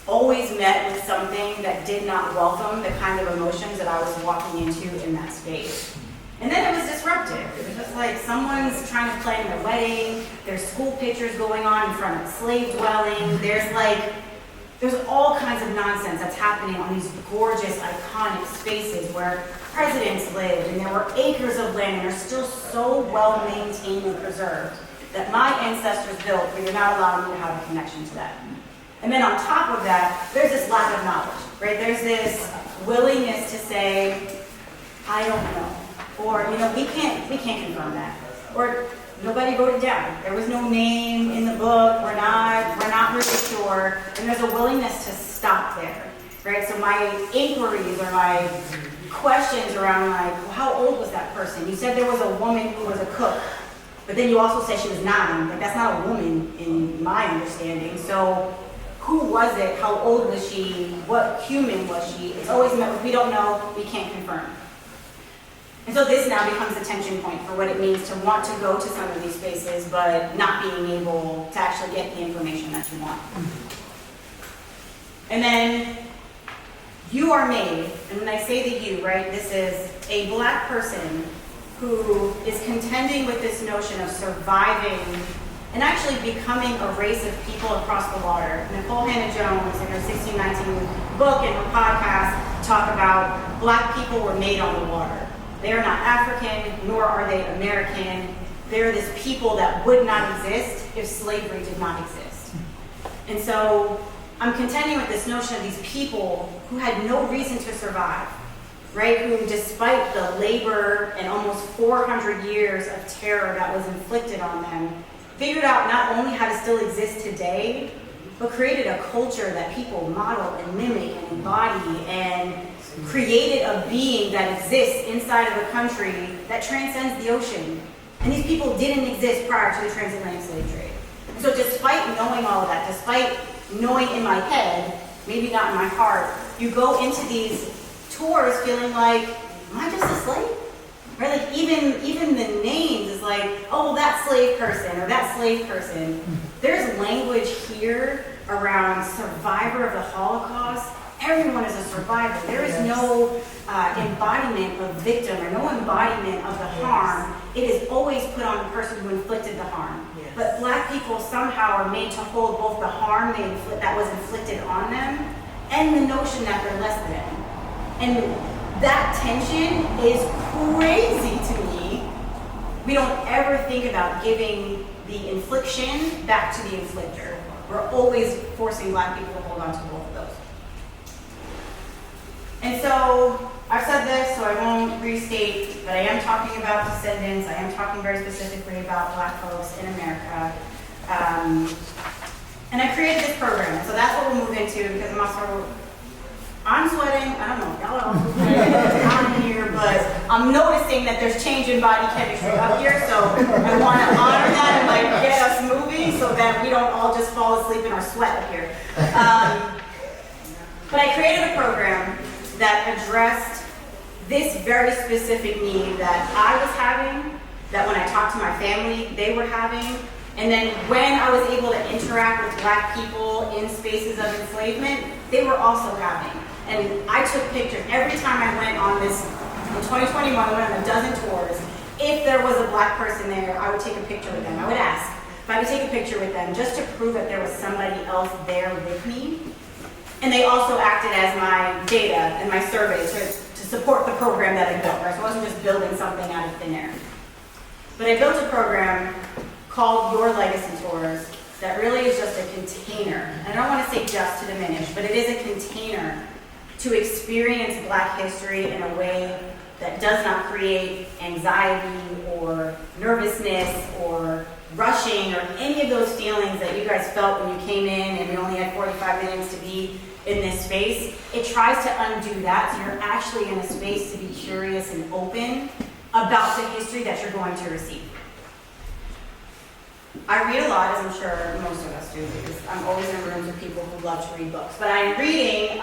always met with something that did not welcome the kind of emotions that I was walking into in that space. And then it was disruptive. It was just like someone's trying to plan their wedding, there's school pictures going on in front of a slave dwelling, there's all kinds of nonsense that's happening on these gorgeous, iconic spaces where presidents lived, and there were acres of land, and they're still so well maintained and preserved that my ancestors built, but you're not allowing me to have a connection to that. And then on top of that, there's this lack of knowledge, right? There's this willingness to say, I don't know. Or, you know, we can't confirm that. Or nobody wrote it down. There was no name in the book. We're not really sure. And there's a willingness to stop there, right? So my inquiries or my questions around like, well, how old was that person? You said there was a woman who was a cook, but then you also said she was 9. Like that's not a woman in my understanding. So who was it? How old was she? What human was she? It's always met with, we don't know, we can't confirm. And so this now becomes a tension point for what it means to want to go to some of these spaces, but not being able to actually get the information that you want. And then you are made, and when I say the you, right, this is a Black person who is contending with this notion of surviving and actually becoming a race of people across the water. Nicole Hannah-Jones in her 1619 book and her podcast talk about Black people were made on the water. They are not African, nor are they American. They're this people that would not exist if slavery did not exist. And so I'm contending with this notion of these people who had no reason to survive, right? Who, despite the labor and almost 400 years of terror that was inflicted on them, figured out not only how to still exist today, but created a culture that people model and mimic and embody and created a being that exists inside of a country that transcends the ocean. And these people didn't exist prior to the transatlantic slave trade. And so despite knowing all of that, despite knowing in my head, maybe not in my heart, you go into these tours feeling like, am I just a slave? Right? Like even the names is like, oh, well, that slave person or that slave person. There's language here around survivor of the Holocaust. Everyone is a survivor. There is no embodiment of victim or no embodiment of the harm. It is always put on the person who inflicted the harm. Yes. But Black people somehow are made to hold both the harm that was inflicted on them and the notion that they're less than. And that tension is crazy to me. We don't ever think about giving the infliction back to the inflictor. We're always forcing Black people to hold on to both of those. And so I've said this, so I won't restate, but I am talking about descendants. I am talking very specifically about Black folks in America. And I created this program, so that's what we'll move into because I'm sweating. I don't know, y'all are also sweating on here, but I'm noticing that there's change in body chemistry up here, so I want to honor that and like get us moving so that we don't all just fall asleep in our sweat up here. But I created a program that addressed this very specific need that I was having, that when I talked to my family, they were having, and then when I was able to interact with Black people in spaces of enslavement, they were also having. And I took pictures. Every time I went on this, in 2021, I went on a dozen tours. If there was a Black person there, I would take a picture with them. I would ask if I could take a picture with them just to prove that there was somebody else there with me. And they also acted as my data and my survey to support the program that I built, right? So I wasn't just building something out of thin air. But I built a program called Your Legacy Tours that really is just a container. And I don't want to say just to diminish, but it is a container to experience Black history in a way that does not create anxiety or nervousness or rushing or any of those feelings that you guys felt when you came in and we only had 45 minutes to be in this space. It tries to undo that, so you're actually in a space to be curious and open about the history that you're going to receive. I read a lot, as I'm sure most of us do, because I'm always in rooms with people who love to read books. But I'm reading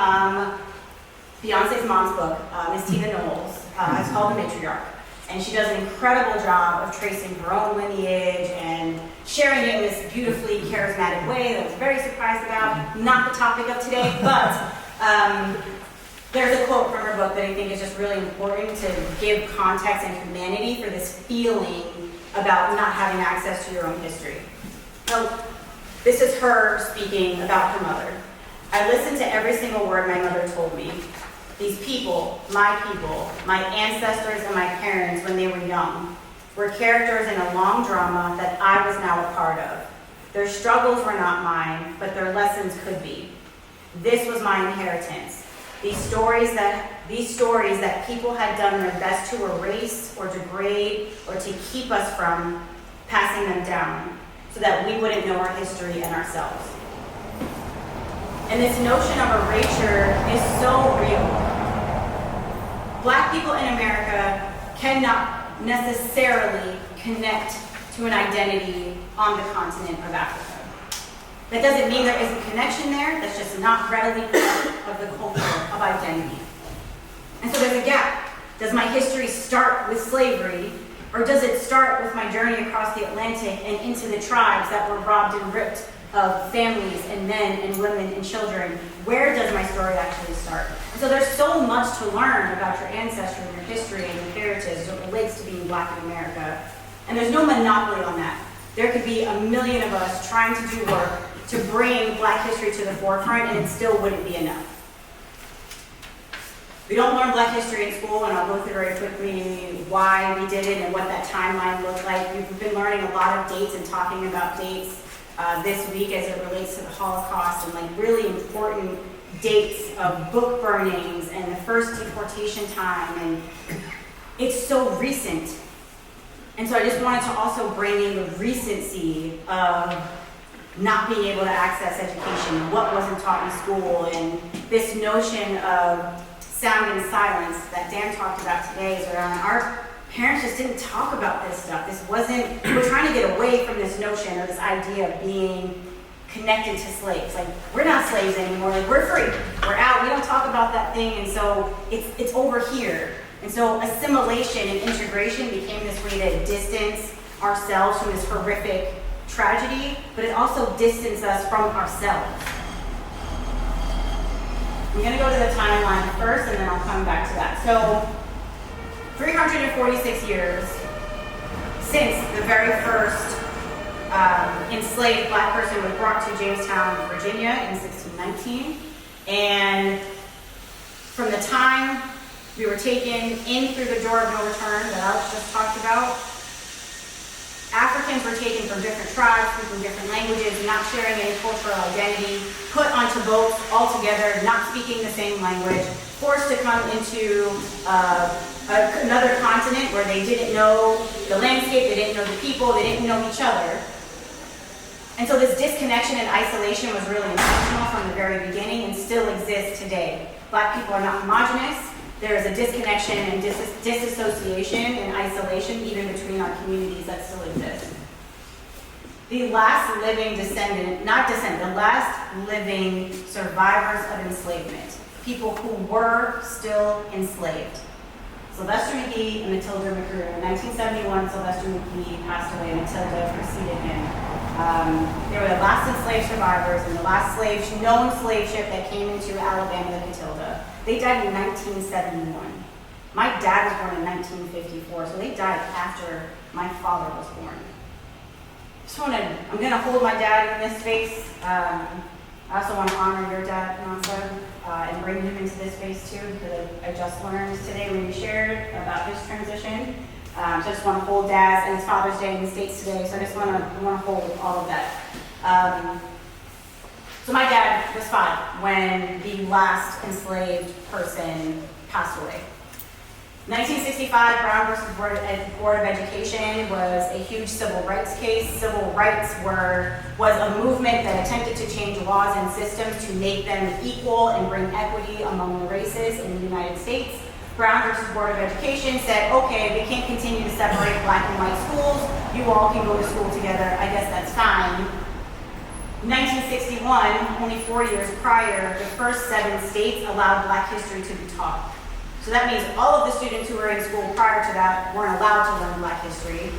Beyonce's mom's book, Miss Tina Knowles. It's called The Matriarch. And she does an incredible job of tracing her own lineage and sharing it in this beautifully charismatic way that I was very surprised about. Not the topic of today, but there's a quote from her book that I think is just really important to give context and humanity for this feeling about not having access to your own history. So this is her speaking about her mother. I listened to every single word my mother told me. These people, my ancestors and my parents when they were young, were characters in a long drama that I was now a part of. Their struggles were not mine, but their lessons could be. This was my inheritance. These stories that people had done their best to erase or degrade or to keep us from passing them down so that we wouldn't know our history and ourselves. And this notion of erasure is so real. Black people in America cannot necessarily connect to an identity on the continent of Africa. That doesn't mean there isn't connection there, that's just not readily part of the culture of identity. And so there's a gap. Does my history start with slavery, or does it start with my journey across the Atlantic and into the tribes that were robbed and ripped of families and men and women and children? Where does my story actually start? And so there's so much to learn about your ancestry and your history and your heritage as it relates to being Black in America. And there's no monopoly on that. There could be a million of us trying to do work to bring Black history to the forefront, and it still wouldn't be enough. We don't learn Black history in school, and I'll go through very quickly why we did it and what that timeline looked like. We've been learning a lot of dates and talking about dates this week as it relates to the Holocaust and like really important dates of book burnings and the first deportation time, and it's so recent. And so I just wanted to also bring in the recency of not being able to access education, what wasn't taught in school, and this notion of sound and silence that Dan talked about today is around our parents just didn't talk about this stuff. This wasn't, we're trying to get away from this notion or this idea of being connected to slaves. Like, we're not slaves anymore, like we're free, we're out, we don't talk about that thing, and so it's over here. And so assimilation and integration became this way to distance ourselves from this horrific tragedy, but it also distanced us from ourselves. I'm going to go to the timeline first, and then I'll come back to that. So, 346 years since the very first enslaved Black person was brought to Jamestown, Virginia in 1619. And from the time we were taken in through the door of no return that Alex just talked about, Africans were taken from different tribes, speaking different languages, not sharing any cultural identity, put onto boats altogether, not speaking the same language, forced to come into another continent where they didn't know the landscape, they didn't know the people, they didn't know each other. And so this disconnection and isolation was really intentional from the very beginning and still exists today. Black people are not homogenous. There is a disconnection and disassociation and isolation even between our communities that still exist. The last living the last living survivors of enslavement, people who were still enslaved. Sylvester McGee and Matilda McGrew. In 1971, Sylvester McGee passed away and Matilda preceded him. They were the last enslaved survivors and the last known slave ship that came into Alabama, the Matilda. They died in 1971. My dad was born in 1954, so they died after my father was born. I'm gonna hold my dad in this space. I also want to honor your dad, Nasa. and bring him into this space too, because I just learned today when you shared about his transition. So I just want to hold Dad, and it's Father's Day in the States today, so I just want to hold all of that. So my dad was 5 when the last enslaved person passed away. 1965, Brown versus Board of Education was a huge civil rights case. Civil rights was a movement that attempted to change laws and systems to make them equal and bring equity among the races in the United States. Brown versus Board of Education said, okay, we can't continue to separate black and white schools. You all can go to school together. I guess that's fine. 1961, only 4 years prior, the first 7 states allowed black history to be taught. So that means all of the students who were in school prior to that weren't allowed to learn black history.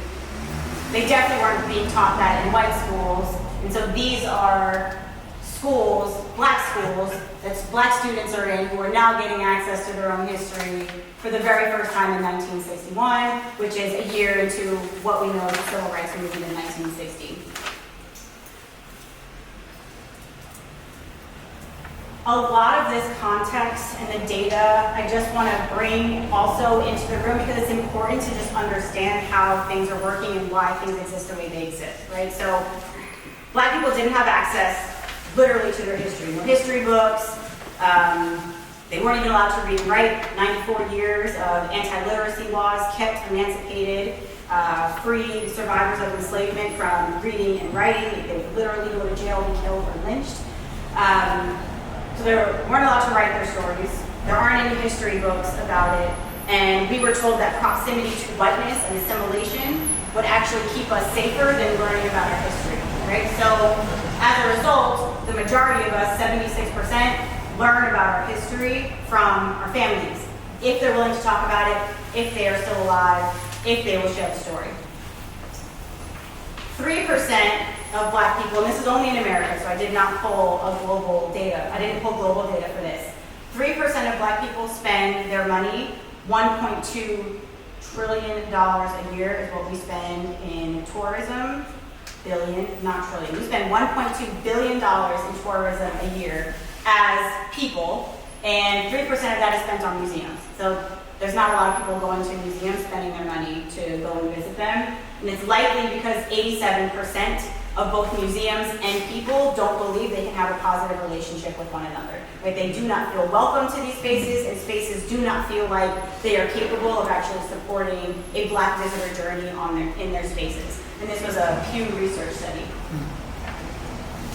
They definitely weren't being taught that in white schools. And so these are schools, black schools, that black students are in who are now getting access to their own history for the very first time in 1961, which is a year into what we know as the Civil Rights Movement in 1960. A lot of this context and the data I just want to bring also into the room because it's important to just understand how things are working and why things exist the way they exist, right? So black people didn't have access literally to their history. No history books. They weren't even allowed to read and write. 94 years of anti-literacy laws kept emancipated, freed survivors of enslavement from reading and writing. They would literally go to jail, be killed, or lynched. So they weren't allowed to write their stories. There aren't any history books about it. And we were told that proximity to whiteness and assimilation would actually keep us safer than learning about our history, right? So as a result, the majority of us, 76%, learn about our history from our families. If they're willing to talk about it, if they are still alive, if they will share the story. 3% of black people, and this is only in America, so I did not pull a global data. I didn't pull global data for this. 3% of black people spend their money, $1.2 trillion a year is what we spend in tourism. Billion, not trillion. We spend $1.2 billion in tourism a year as people, and 3% of that is spent on museums. So there's not a lot of people going to museums spending their money to go and visit them. And it's likely because 87% of both museums and people don't believe they can have a positive relationship with one another. Right? They do not feel welcome to these spaces, and spaces do not feel like they are capable of actually supporting a black visitor journey in their spaces. And this was a Pew Research study.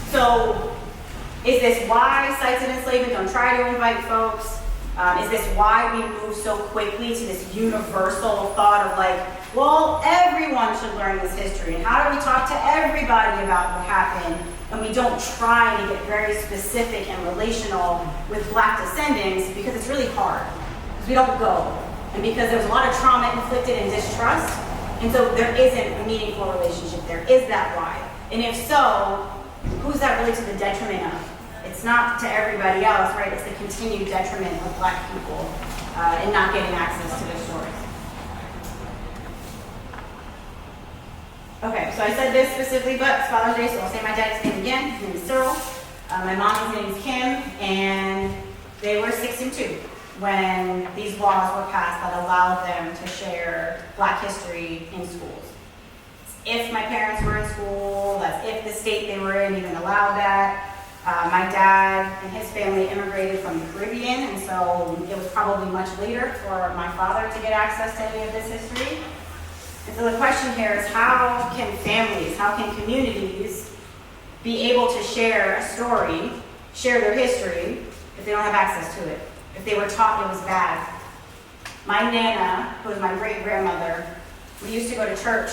So, is this why sites of enslavement don't try to invite folks? Is this why we move so quickly to this universal thought of like, well, everyone should learn this history, and how do we talk to everybody about what happened? And we don't try to get very specific and relational with black descendants because it's really hard, because we don't go, and because there's a lot of trauma inflicted and distrust, and so there isn't a meaningful relationship there. Is that why? And if so, who's that really to the detriment of? It's not to everybody else, right? It's the continued detriment of black people and not getting access to their stories. Okay, so I said this specifically, but it's Father's Day, so I'll say my dad's name again. His name is Cyril. My mom's name is Kim, and they were 6 and 2 when these laws were passed that allowed them to share black history in schools. If my parents were in school, that's if the state they were in even allowed that. My dad and his family immigrated from the Caribbean, and so it was probably much later for my father to get access to any of this history. And so the question here is, how can families, how can communities be able to share a story, share their history, if they don't have access to it, if they were taught it was bad? My Nana, who was my great-grandmother, we used to go to church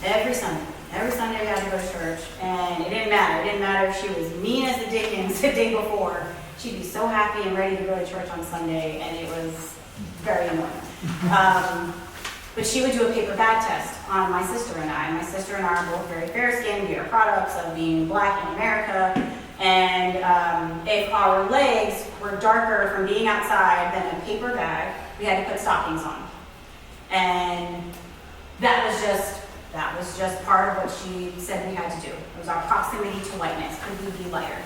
every Sunday. Every Sunday we had to go to church, and it didn't matter. It didn't matter if she was mean as the dickens the day before. She'd be so happy and ready to go to church on Sunday, and it was very annoying. But she would do a paper bag test on my sister and I. My sister and I are both very fair-skinned. We are products of being black in America. And if our legs were darker from being outside than a paper bag, we had to put stockings on. And that was just part of what she said we had to do. It was our proximity to whiteness. Could we be lighter?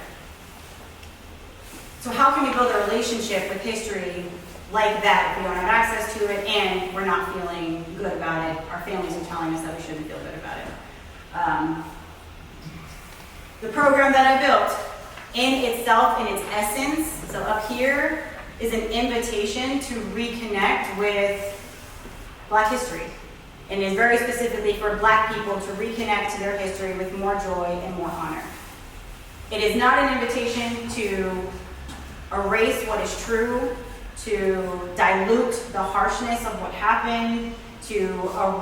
So how can we build a relationship with history like that if we don't have access to it and we're not feeling good about it? Our families are telling us that we shouldn't feel good about it. The program that I built, in itself, in its essence, so up here, is an invitation to reconnect with Black history. And is very specifically for Black people to reconnect to their history with more joy and more honor. It is not an invitation to erase what is true, to dilute the harshness of what happened, to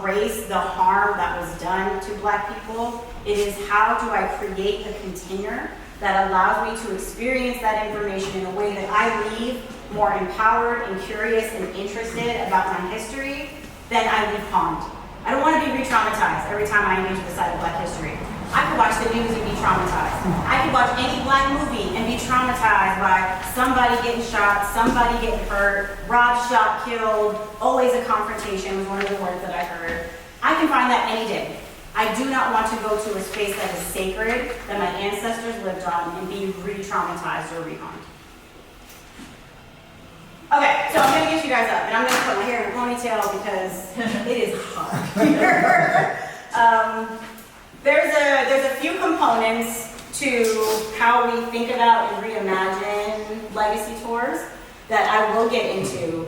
erase the harm that was done to Black people. It is how do I create a container that allows me to experience that information in a way that I leave more empowered and curious and interested about my history than I leave harmed. I don't want to be re-traumatized every time I engage with the side of Black history. I could watch the news and be traumatized. I could watch any Black movie and be traumatized by somebody getting shot, somebody getting hurt, robbed, shot, killed, always a confrontation was one of the words that I heard. I can find that any day. I do not want to go to a space that is sacred, that my ancestors lived on, and be re-traumatized or re-harmed. Okay, so I'm gonna get you guys up, and I'm gonna put my hair in a ponytail because it is hot here. There's a few components to how we think about and reimagine legacy tours that I will get into.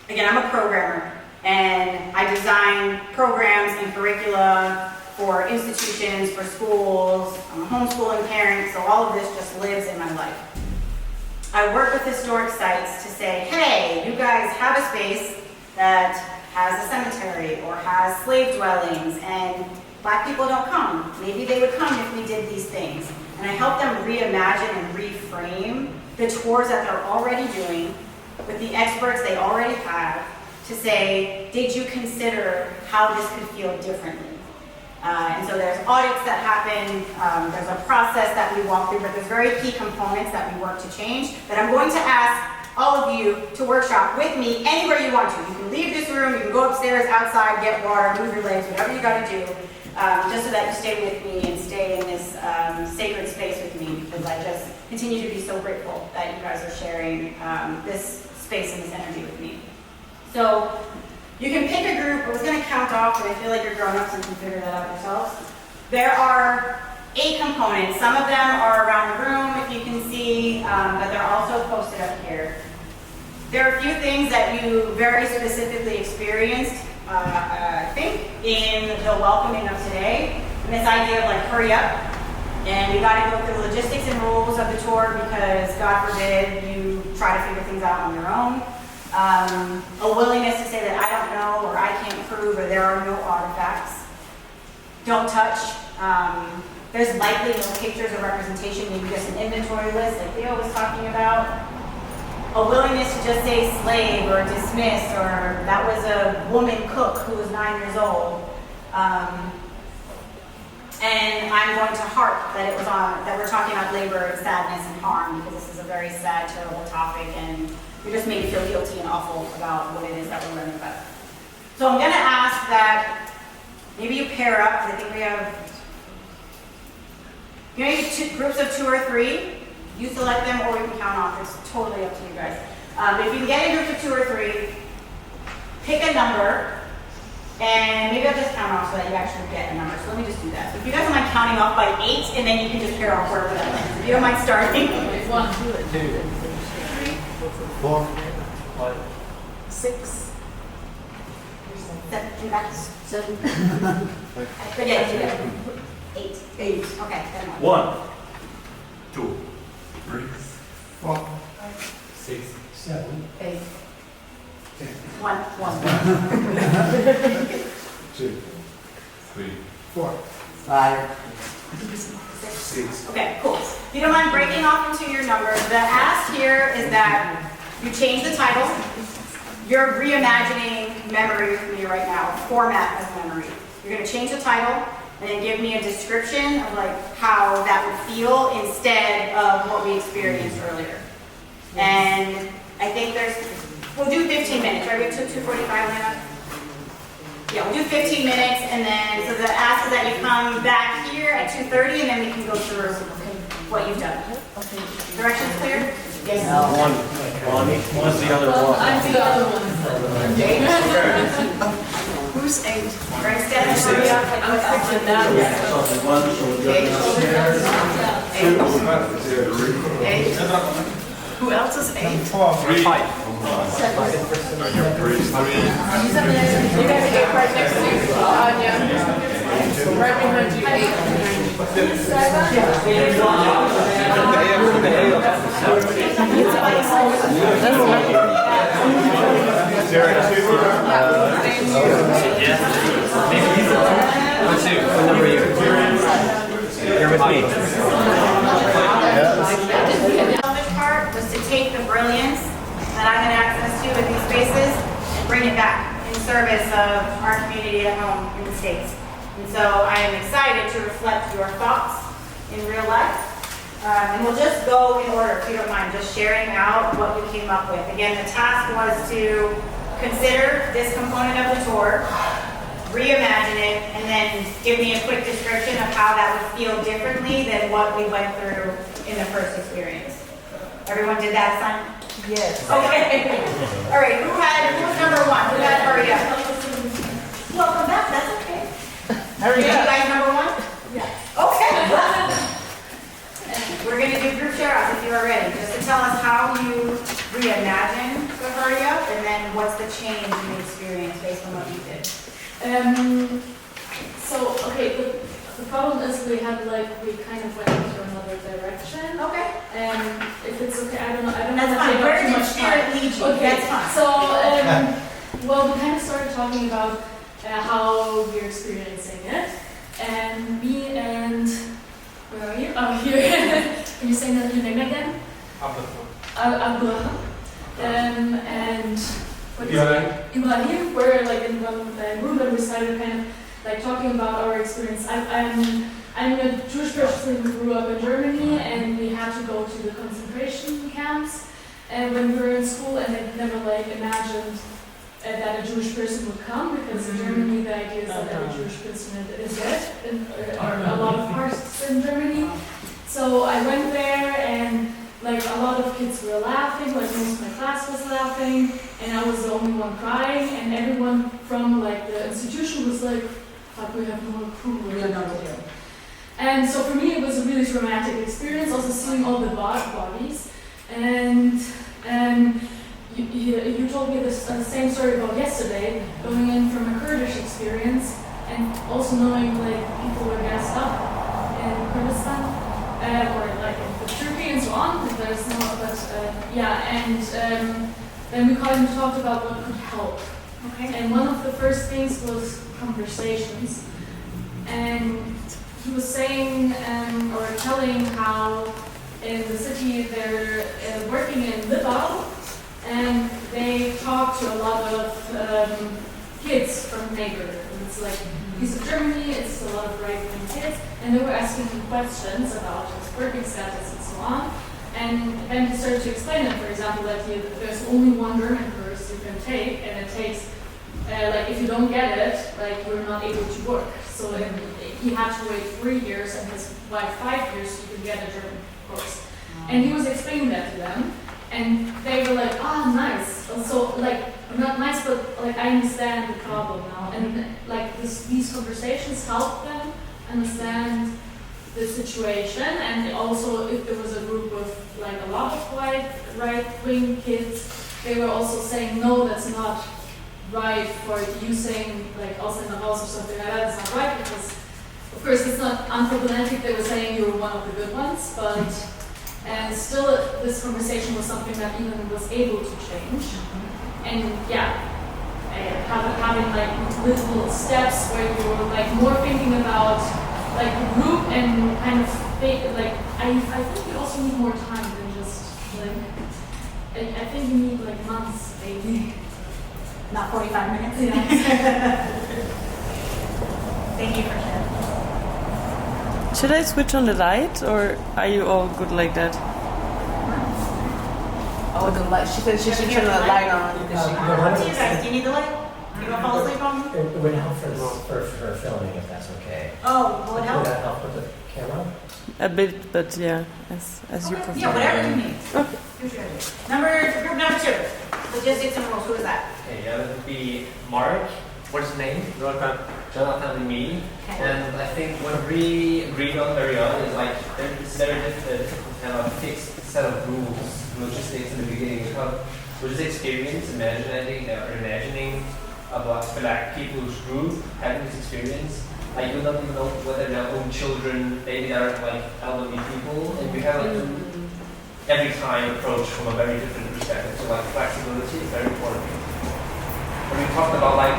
Again, I'm a programmer, and I design programs and curricula for institutions, for schools. I'm a homeschooling parent, so all of this just lives in my life. I work with historic sites to say, hey, you guys have a space that has a cemetery or has slave dwellings, and Black people don't come. Maybe they would come if we did these things. And I help them reimagine and reframe the tours that they're already doing with the experts they already have to say, did you consider how this could feel differently? And so there's audits that happen, there's a process that we walk through, but there's very key components that we work to change that I'm going to ask all of you to workshop with me anywhere you want to. You can leave this room, you can go upstairs, outside, get water, move your legs, whatever you gotta do, just so that you stay with me and stay in this sacred space with me, because I just continue to be so grateful that you guys are sharing this space and this energy with me. So you can pick a group. I was going to count off, but I feel like you're grown-ups and can figure that out yourselves. There are 8 components. Some of them are around the room, if you can see, but they're also posted up here. There are a few things that you very specifically experienced, I think, in the welcoming of today. And this idea of like, hurry up, and you got to go through the logistics and rules of the tour because, God forbid, you try to figure things out on your own. A willingness to say that I don't know, or I can't prove, or there are no artifacts. Don't touch. There's likely no pictures or representation, maybe just an inventory list like Theo was talking about. A willingness to just say slave or dismiss, or that was a woman cook who was 9 years old. And I'm going to harp that it was on, that we're talking about labor and sadness and harm, because this is a very sad, terrible topic, and you just made me feel guilty and awful about what it is that we're learning about. So I'm going to ask that maybe you pair up, because I think we have, maybe groups of 2 or 3. You select them, or you can count off. It's totally up to you guys. But if you can get in groups of 2 or 3, pick a number, and maybe I'll just count off so that you actually get a number. So let me just do that. So if you guys don't mind counting off by 8, and then you can just pair off wherever that lands. If you don't mind starting. 1, 2, 3, 4, 6, 7, in back. 7, Yeah, 8. 8. Okay, then 1, 2, 3, 4, 6, 7, 8. 10, 1, 1. 2, 3, 4, 5, 6. Okay, cool. If you don't mind breaking off into your numbers, the ask here is that you change the title. You're reimagining memory with me right now, format of memory. You're going to change the title and then give me a description of like how that would feel instead of what we experienced earlier. And I think we'll do 15 minutes, right? We have 2:45, Lana? Yeah, we'll do 15 minutes, and then, so the ask is that you come back here at 2:30, and then we can go through what you've done. Directions clear? Yes. One's the other one. I'm the other one. Who's 8? Right, Steph, hurry up, like, what's the So one, so we'll go downstairs. Who else is 8? Three. You guys are right next to you. Anya. Right behind you. 2. What number are you? You're with me. The selfish part was to take the brilliance that I had access to in these spaces and bring it back in service of our community at home in the States. And so I am excited to reflect your thoughts in real life. And we'll just go in order, if you don't mind, just sharing out what we came up with. Again, the task was to consider this component of the tour, reimagine it, and then give me a quick description of how that would feel differently than what we went through in the first experience. Everyone did that assignment? Yes. Okay. All right, who was number 1? Who had hurry up? Welcome back, that's okay. Hurry You up. guys number 1? Yeah. Okay. We're gonna do group share outs if you are ready, just to tell us how you reimagine the hurry up, and then what's the change in the experience based on what you did. So, okay, the problem is we kind of went into another direction. Okay. And if it's okay, I don't know That's want to fine. take Where up too did much spirit time. lead you? Okay, That's fine. so, well, we kind of started talking about how we're experiencing it. And me and, where are you? Oh, here. Can you say your name again? Abraham. And what is it? Ibrahim, we're like in one room and we started kind of like talking about our experience. I'm a Jewish person who grew up in Germany, and we had to go to the concentration camps when we were in school, and I never like imagined that a Jewish person would come, because in Germany the idea is that every Jewish person is dead, or a lot of parts in Germany. So I went there, and like a lot of kids were laughing, like most of my class was laughing, and I was the only one crying, and everyone from like the institution was like we have no clue what we're doing. And so for me it was a really traumatic experience, also seeing all the bodies. And you told me this same story about yesterday, going in from a Kurdish experience, and also knowing like people were gassed up in Kurdistan, or like in Turkey and so on. There's no, then we kind of talked about what could help. Okay. And one of the first things was conversations. And he was saying or telling how in the city they're working in Libau, and they talk to a lot of kids from the neighborhood. And it's like, he's of Germany, it's a lot of right-wing kids, and they were asking him questions about his working status and so on. And then he started to explain them, for example, that there's only one German course you can take, and it takes, like if you don't get it, like you're not able to work. So he had to wait 3 years, and his wife 5 years to get a German course. And he was explaining that to them, and they were like, nice. So like, not nice, but like I understand the problem now. And like these conversations help them understand the situation. And also, if there was a group of like a lot of right-wing kids, they were also saying, no, that's not right for you saying like also in the house or something like that. That's not right, because of course it's not unproblematic. They were saying you were one of the good ones, but and still this conversation was something that even was able to change. And having like little steps where you were like more thinking about like the group and kind of like I think you also need more time than just like I think you need like months maybe. Not 45 minutes? Yeah. Thank you for sharing. Should I switch on the light, or are you all good like that? Oh, the light. She said she should turn the light on. Up to you guys. Do you need the light? You gonna fall asleep on me? It would help for filming if that's okay. Oh, will it help? Would that help with the camera? a bit, but yeah, as you prefer. Yeah, whatever you need. Group number 2, logistics and rules. Who is that? Okay, yeah, that would be Mark. What's his name? Jonathan and me. Okay. And I think what we agreed on very early is like it's very difficult to have a fixed set of rules, logistics in the beginning, because with this experience, imagining about Black people's group having this experience, like you don't even know whether they're own children, maybe they're like elderly people, and we have like every time approach from a very different perspective. So like flexibility is very important. When we talked about like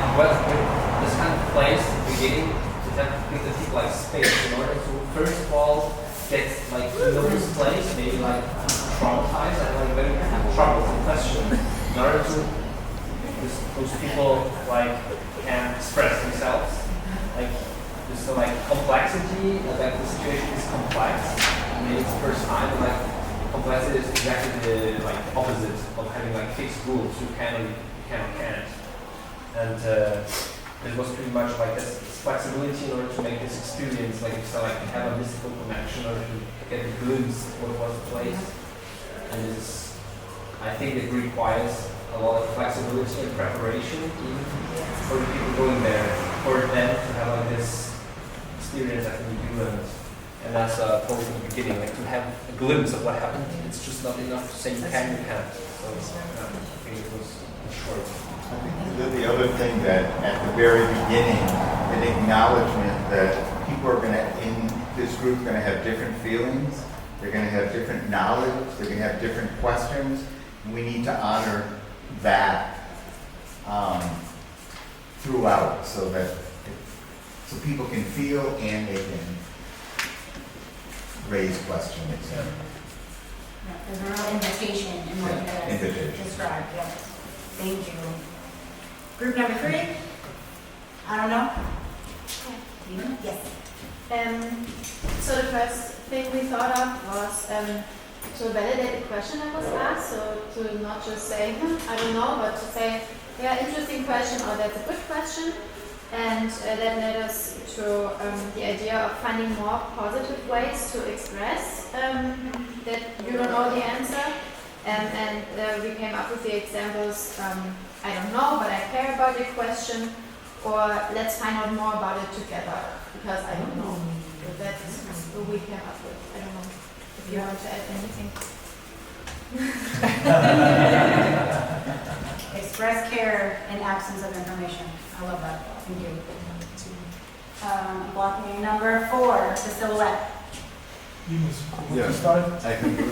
this kind of place at the beginning to have give the people like space in order to first of all get like to know this place, maybe like traumatized and like very troublesome question. In order to those people like can express themselves. Like there's like complexity, like the situation is complex. Maybe it's the first time, and like complexity is exactly the like opposite of having like fixed rules. You can or can't. And it was pretty much like this flexibility in order to make this experience, like it's like to have a mystical connection or to get a glimpse of what was the place. And this, I think it requires a lot of flexibility and preparation even for the people going there, for them to have like this experience I think we do. And that's a point in the beginning, like to have a glimpse of what happened. It's just not enough to say you can, you can't. So I think it was short. I think the other thing that at the very beginning, an acknowledgement that people are going to, in this group, going to have different feelings, they're going to have different knowledge, they're going to have different questions, and we need to honor that throughout so people can feel and they can raise questions. Yeah, there's a real invitation in what you guys described. Yeah. Thank you. Group number 3? I don't know. Yes. So the first thing we thought of was to validate the question that was asked. So to not just say, I don't know, but to say, yeah, interesting question, or that's a good question. And that led us to the idea of finding more positive ways to express that you don't know the answer. And we came up with the examples, I don't know, but I care about your question, or let's find out more about it together, because I don't know. So that's what we came up with. I don't know if you want to add anything. Express care in absence of information. I love that. Thank you. Blocking number 4, the silhouette. You must Yeah, start. I can do it.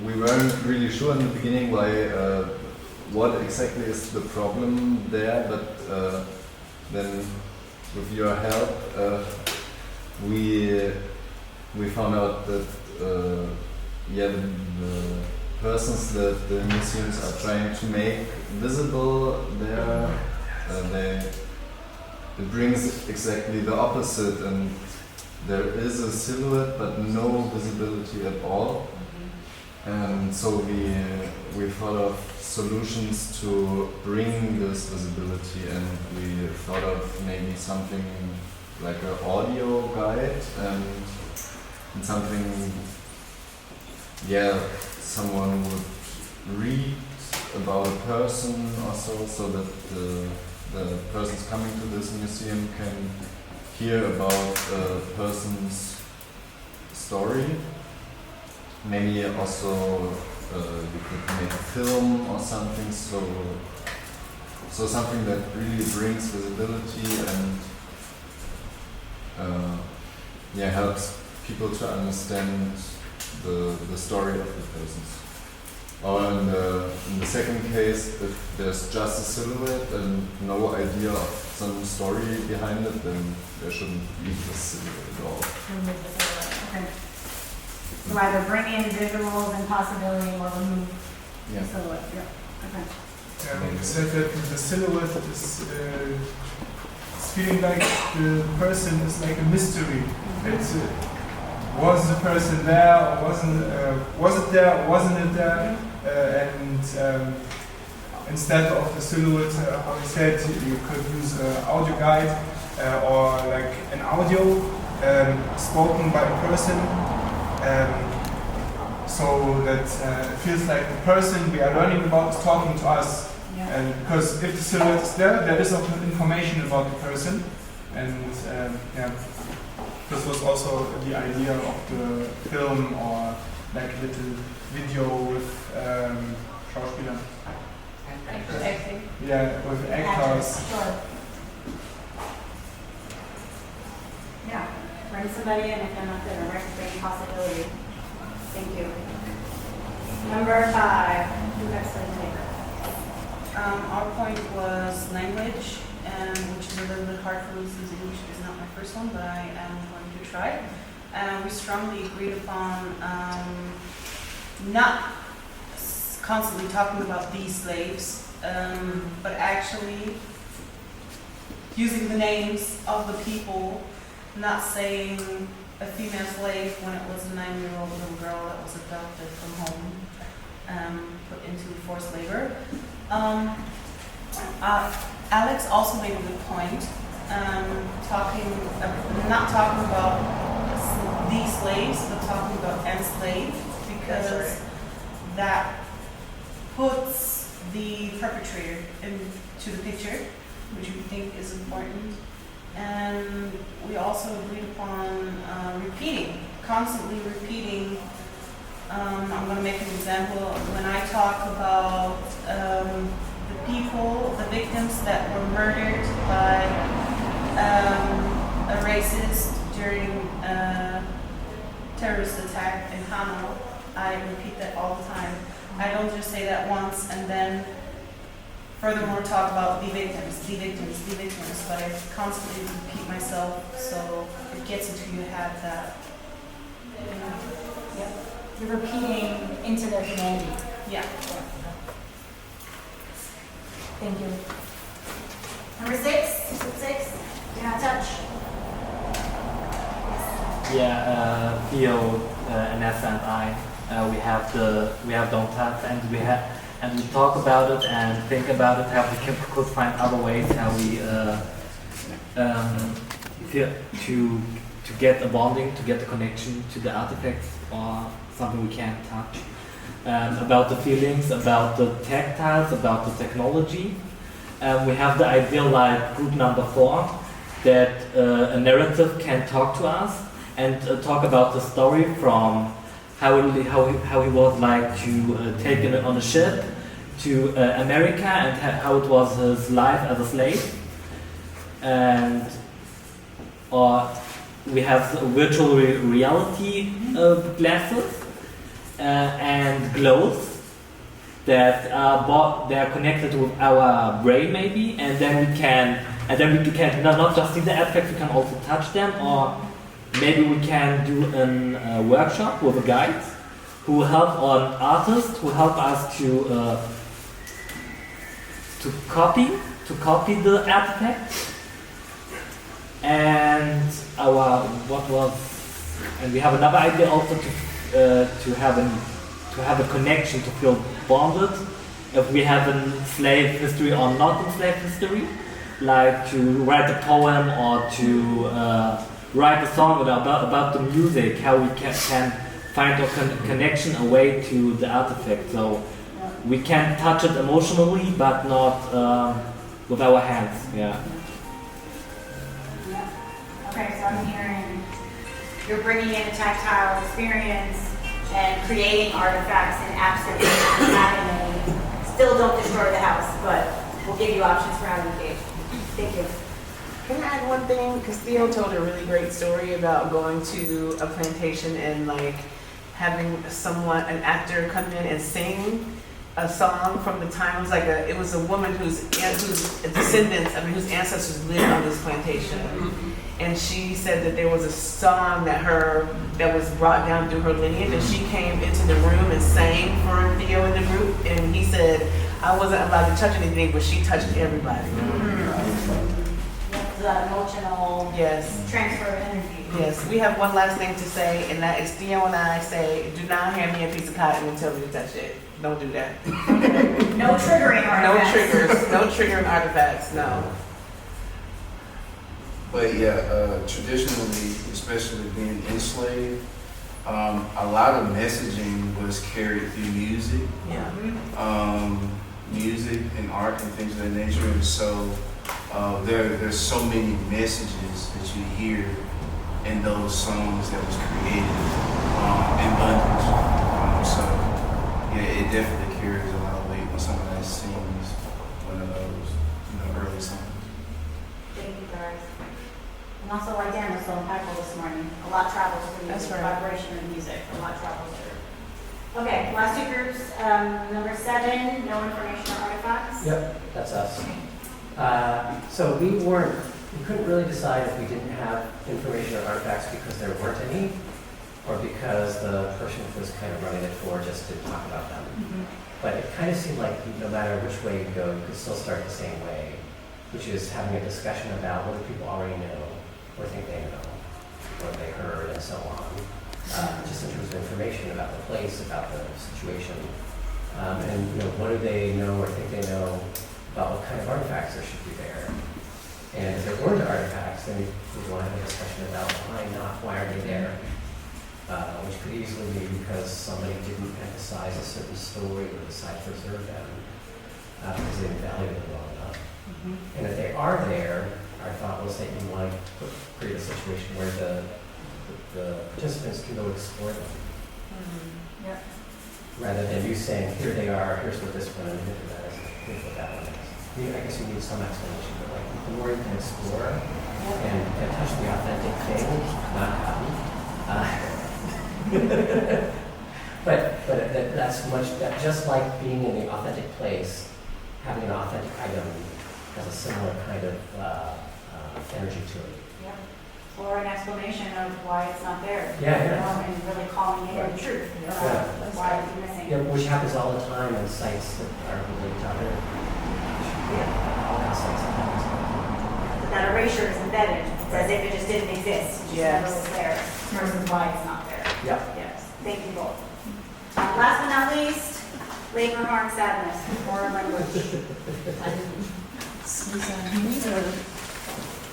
We weren't really sure in the beginning why what exactly is the problem there, but then with your help we found out that the persons that the museums are trying to make visible there, it brings exactly the opposite, and there is a silhouette but no visibility at all. And so we thought of solutions to bring this visibility, and we thought of maybe something like an audio guide and something, someone would read about a person or so that the persons coming to this museum can hear about a person's story. Maybe also you could make a film or something, so something that really brings visibility and helps people to understand the story of the persons. Or in the second case, if there's just a silhouette and no idea of some story behind it, then there shouldn't be a silhouette at all. Okay. So either bring in visuals and possibility or remove Yeah. silhouette. Yeah. Okay. You said that the silhouette is feeling like the person is like a mystery. It's, was the person there or was it there or wasn't it there? And instead of the silhouette, how you said, you could use an audio guide or like an audio spoken by a person, so that it feels like the person we are learning about is talking to us. And because if the silhouette is there, there is also information about the person. And this was also the idea of the film, or like a little video with Schauspieler. Acting. Yeah, with actors. Sure. Yeah, bring somebody in if they're not there, bring possibility. Thank you. Number 5, who has something to make? Our point was language, which is a little bit hard for me since English is not my first one, but I am going to try. We strongly agreed upon not constantly talking about these slaves, but actually using the names of the people, not saying a female slave when it was a 9-year-old little girl that was adopted from home, put into forced labor. Alex also made a good point, not talking about these slaves, but talking about enslaved, because that puts the perpetrator into the picture, which we think is important. And we also agreed upon constantly repeating. I'm going to make an example. When I talk about the victims that were murdered by a racist during a terrorist attack in Hanau, I repeat that all the time. I don't just say that once and then furthermore talk about the victims, but I constantly repeat myself so it gets into your head that, Yep. You're repeating into their humanity. Yeah. Thank you. Number 6, yeah, touch. Yeah, Theo, Anessa, and I, we have don't touch, and we talk about it and think about it, how we could find other ways how we feel to get a bonding, to get a connection to the artifacts or something we can't touch. About the feelings, about the tactiles, about the technology. We have the idea, like group number 4, that a narrative can talk to us and talk about the story from how he was like to take it on a ship to America, and how it was his life as a slave. And or we have virtual reality glasses and glows that they are connected with our brain maybe, and then we can not just see the artifacts, we can also touch them, or maybe we can do a workshop with a guide who help an artist who help us to copy the artifact. And we have another idea also to have a connection, to feel bonded, if we have a slave history or not in slave history, like to write a poem or to write a song about the music, how we can find a connection, a way to the artifact. So we can touch it emotionally, but not with our hands. Yeah. Okay, so I'm hearing you're bringing in a tactile experience and creating artifacts in absence of having. Still don't destroy the house, but we'll give you options for how to engage. Thank you. Can I add one thing? Because Theo told a really great story about going to a plantation and like having an actor come in and sing a song from the time. It was a woman whose descendants, whose ancestors lived on this plantation. And she said that there was a song that was brought down through her lineage, and she came into the room and sang for Theo in the group, and he said, I wasn't allowed to touch anything, but she touched everybody. The emotional transfer of energy. Yes, we have one last thing to say, and that is Theo and I say, do not hand me a piece of cotton and tell me to touch it. Don't do that. No triggering artifacts. No triggering artifacts, no. But yeah, traditionally, especially being enslaved, a lot of messaging was carried through music. Yeah. Music and art and things of that nature. And so there's so many messages that you hear in those songs that was created in bondage. So yeah, it definitely carries a lot of weight when somebody sings one of those early songs. Thank you, guys. And also, like Dan was so impactful this morning. A lot travels through That's music, right. vibration of music. A lot travels through. Okay, last two groups. Number 7, no information or artifacts. Yep, that's us. So we couldn't really decide if we didn't have information or artifacts because there weren't any, or because the person was kind of running the tour just to talk about them. But it kind of seemed like no matter which way you go, you could still start the same way, which is having a discussion about what do people already know, or think they know, what they heard, and so on. Just in terms of information about the place, about the situation, and what do they know or think they know about what kind of artifacts there should be there. And if there weren't artifacts, then we want to have a discussion about why are they there? Which could easily be because somebody didn't emphasize a certain story or decide to preserve them because they didn't value them well enough. And if they are there, our thought was that you want to create a situation where the participants can go explore them. Yep. Rather than you saying, here they are, here's what this one, and here's what that one is. I guess you need some explanation, but like the more you can explore and touch the authentic thing, not happy. But that's just like being in the authentic place, having an authentic item has a similar kind of energy to it. Yep. Or an explanation of why it's not there. Yeah. And really calling in the truth. Why it's missing. Yeah, which happens all the time in sites that are related to other. All kinds of sites that happens. But that erasure is embedded. It's as if it just didn't exist. It just never was there. Versus why it's not there. Yeah. Yes. Thank you both. Last but not least, labor, harm, sadness, or language.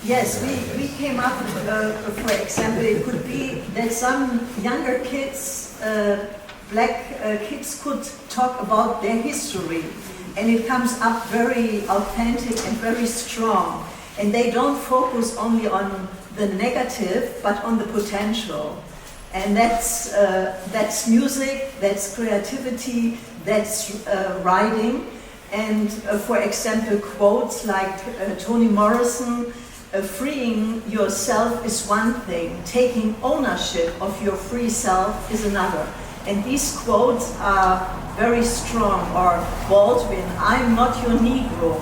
Yes, we came up with, for example, it could be that some younger kids, black kids, could talk about their history, and it comes up very authentic and very strong. And they don't focus only on the negative, but on the potential. And that's music, that's creativity, that's writing. And for example, quotes like Toni Morrison, freeing yourself is one thing, taking ownership of your free self is another. And these quotes are very strong. Or Baldwin, I'm not your Negro.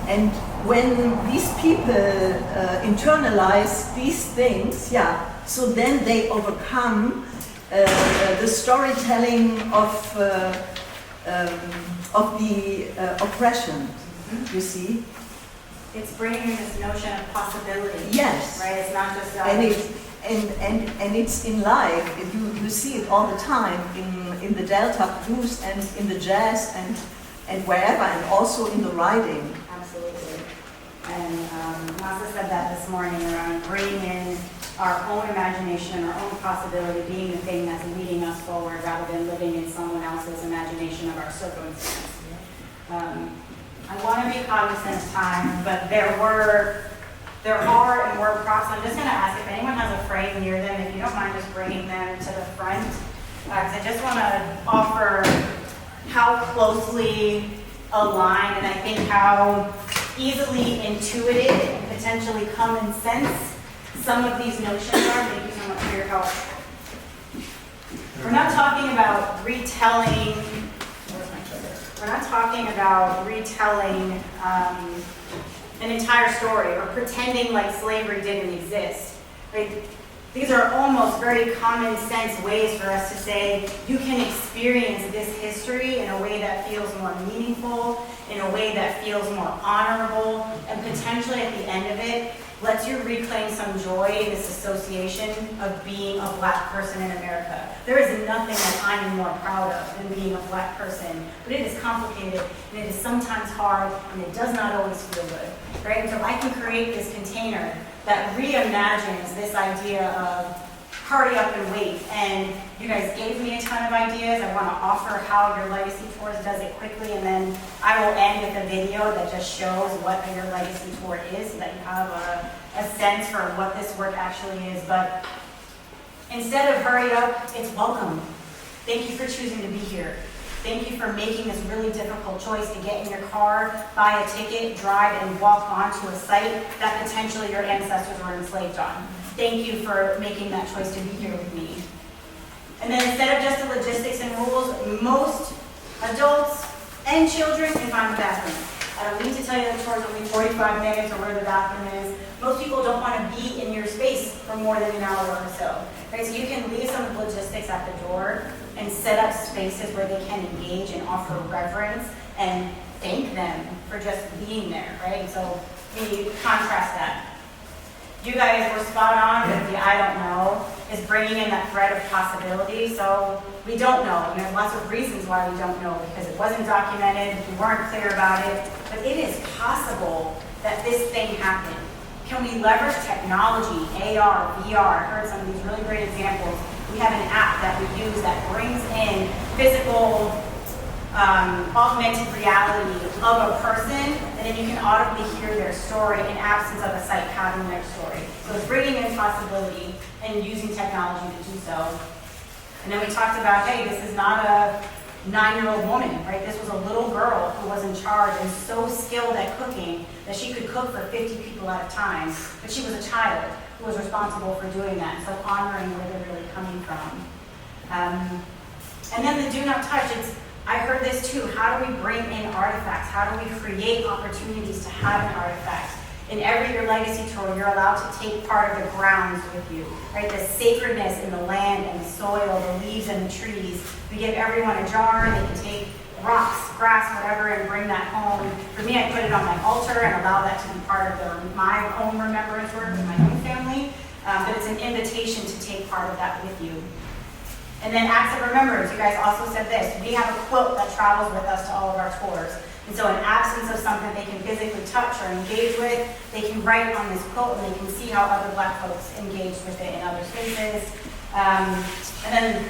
And when these people internalize these things, so then they overcome the storytelling of the oppression, you see. It's bringing this notion of possibility. Yes. Right? It's not just... And it's in life. You see it all the time in the Delta blues and in the jazz and wherever, and also in the writing. Absolutely. And Masa said that this morning around bringing in our own imagination, our own possibility, being the thing that's leading us forward rather than living in someone else's imagination of our circumstance. I want to be cognizant of time, but there are and were props. I'm just going to ask if anyone has a frame near them, if you don't mind just bringing them to the front, because I just want to offer how closely aligned and I think how easily intuitive and potentially common sense some of these notions are. Thank you so much for your help. We're not talking about retelling. We're not talking about retelling an entire story or pretending like slavery didn't exist. Right? These are almost very common sense ways for us to say you can experience this history in a way that feels more meaningful in a way that feels more honorable, and potentially at the end of it, lets you reclaim some joy in this association of being a Black person in America. There is nothing that I am more proud of than being a Black person, but it is complicated, and it is sometimes hard, and it does not always feel good, right? And so I can create this container that reimagines this idea of hurry up and wait. And you guys gave me a ton of ideas. I want to offer how your Legacy Tours does it quickly, and then I will end with a video that just shows what your Legacy Tour is so that you have a sense for what this work actually is. But instead of hurry up, it's welcome. Thank you for choosing to be here. Thank you for making this really difficult choice to get in your car, buy a ticket, drive, and walk onto a site that potentially your ancestors were enslaved on. Thank you for making that choice to be here with me. And then instead of just the logistics and rules, most adults and children can find the bathroom. I don't need to tell you the tour is only 45 minutes or where the bathroom is. Most people don't want to be in your space for more than an hour or so. Right? So you can leave some of the logistics at the door and set up spaces where they can engage and offer reverence and thank them for just being there, right? So we contrast that. You guys were spot on with the I don't know, is bringing in that thread of possibility. So we don't know, and there's lots of reasons why we don't know, because it wasn't documented, we weren't clear about it, but it is possible that this thing happened. Can we leverage technology, AR, VR? I heard some of these really great examples. We have an app that we use that brings in physical augmented reality of a person, and then you can audibly hear their story in absence of a site having their story. So it's bringing in possibility and using technology to do so. And then we talked about, hey, this is not a 9-year-old woman, right? This was a little girl who was in charge and so skilled at cooking that she could cook for 50 people at a time, but she was a child who was responsible for doing that, so honoring where they're really coming from. And then the do not touch, I heard this too, how do we bring in artifacts? How do we create opportunities to have an artifact? In every Your Legacy Tour, you're allowed to take part of the grounds with you, right? The sacredness in the land and the soil, the leaves and the trees. We give everyone a jar, they can take rocks, grass, whatever, and bring that home. For me, I put it on my altar and allow that to be part of my own remembrance work with my own family. But it's an invitation to take part of that with you. And then acts of remembrance, you guys also said this. We have a quilt that travels with us to all of our tours. And so in absence of something they can physically touch or engage with, they can write on this quilt and they can see how other Black folks engage with it in other spaces. And then,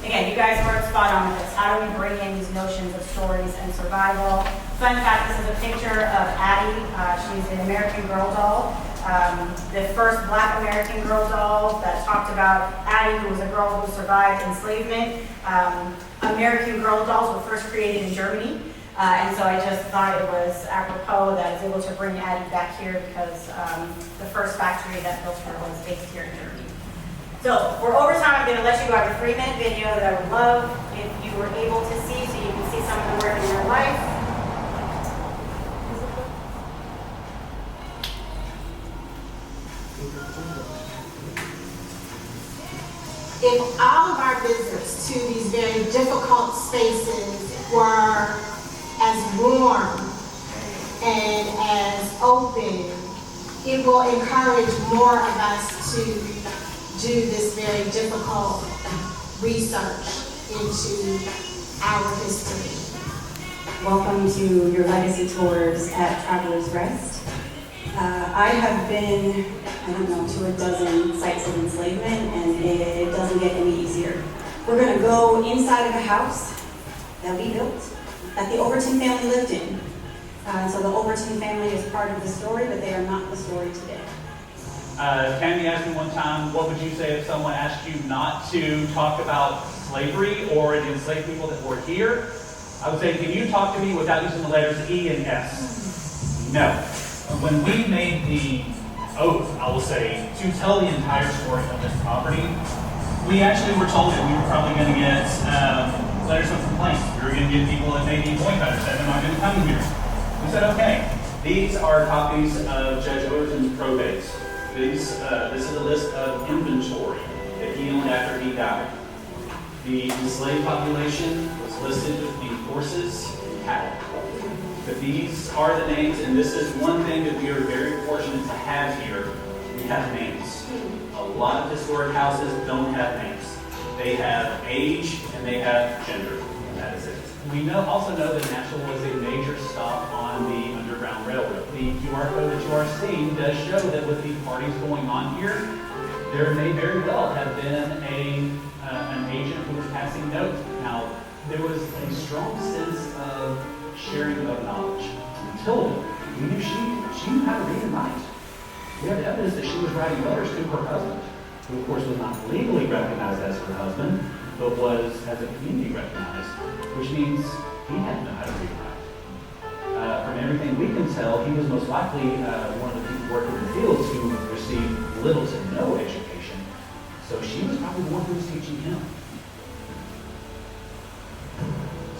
again, you guys were spot on with this. How do we bring in these notions of stories and survival? Fun fact, this is a picture of Addie. She's an American Girl doll. The first Black American Girl doll that talked about Addie, who was a girl who survived enslavement. American Girl dolls were first created in Germany. And so I just thought it was apropos that I was able to bring Addie back here because the first factory that built her was based here in Germany. So we're over time. I'm going to let you go. I have a 3-minute video that I would love if you were able to see so you can see some of the work in your life. If all of our visits to these very difficult spaces were as warm and as open, it will encourage more of us to do this very difficult research into our history. Welcome to your Legacy Tours at Travelers Rest. I have been, I don't know, to a dozen sites of enslavement, and it doesn't get any easier. We're going to go inside of a house that we built, that the Overton family lived in. So the Overton family is part of the story, but they are not the story today. Tammy asked me one time, what would you say if someone asked you not to talk about slavery or the enslaved people that were here? I would say, can you talk to me without using the letters E and S? No. When we made the oath, I will say, to tell the entire story of this property, we actually were told that we were probably going to get letters of complaint. We were going to get people that maybe boycotted, said they're not going to come here. We said, okay. These are copies of Judge Overton's probates. This is a list of inventory that he owned after he died. The enslaved population was listed between horses and cattle. But these are the names, and this is one thing that we are very fortunate to have here. We have names. A lot of historic houses don't have names. They have age and they have gender, and that is it. We also know that Nashville was a major stop on the Underground Railroad. The QR code that you are seeing does show that with the parties going on here, there may very well have been an agent who was passing notes. Now, there was a strong sense of sharing of knowledge. Until we knew she knew how to read and write. We have evidence that she was writing letters to her husband, who of course was not legally recognized as her husband, but was as a community recognized, which means he had to know how to read and write. From everything we can tell, he was most likely one of the people working in the fields who received little to no education. So she was probably the one who was teaching him.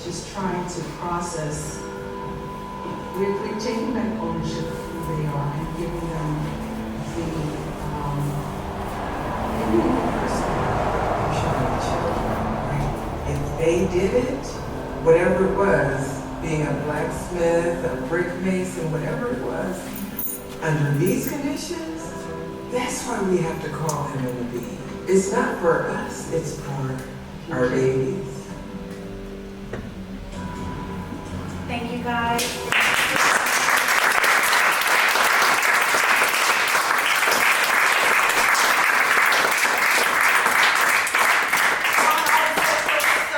Just trying to process, we're taking back ownership of who they are and giving them the children. If they did it, whatever it was, being a blacksmith, a brick mason, whatever it was, under these conditions, that's why we have to call him in the bee. It's not for us, it's for our babies. Thank you, guys. So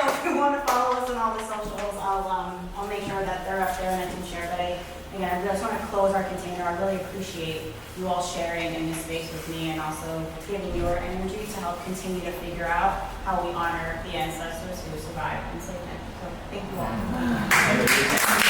if you want to follow us on all the socials, I'll make sure that they're up there and I can share. But again, I just want to close our container. I really appreciate you all sharing in this space with me and also giving your energy to help continue to figure out how we honor the ancestors who survived enslavement. So thank you all.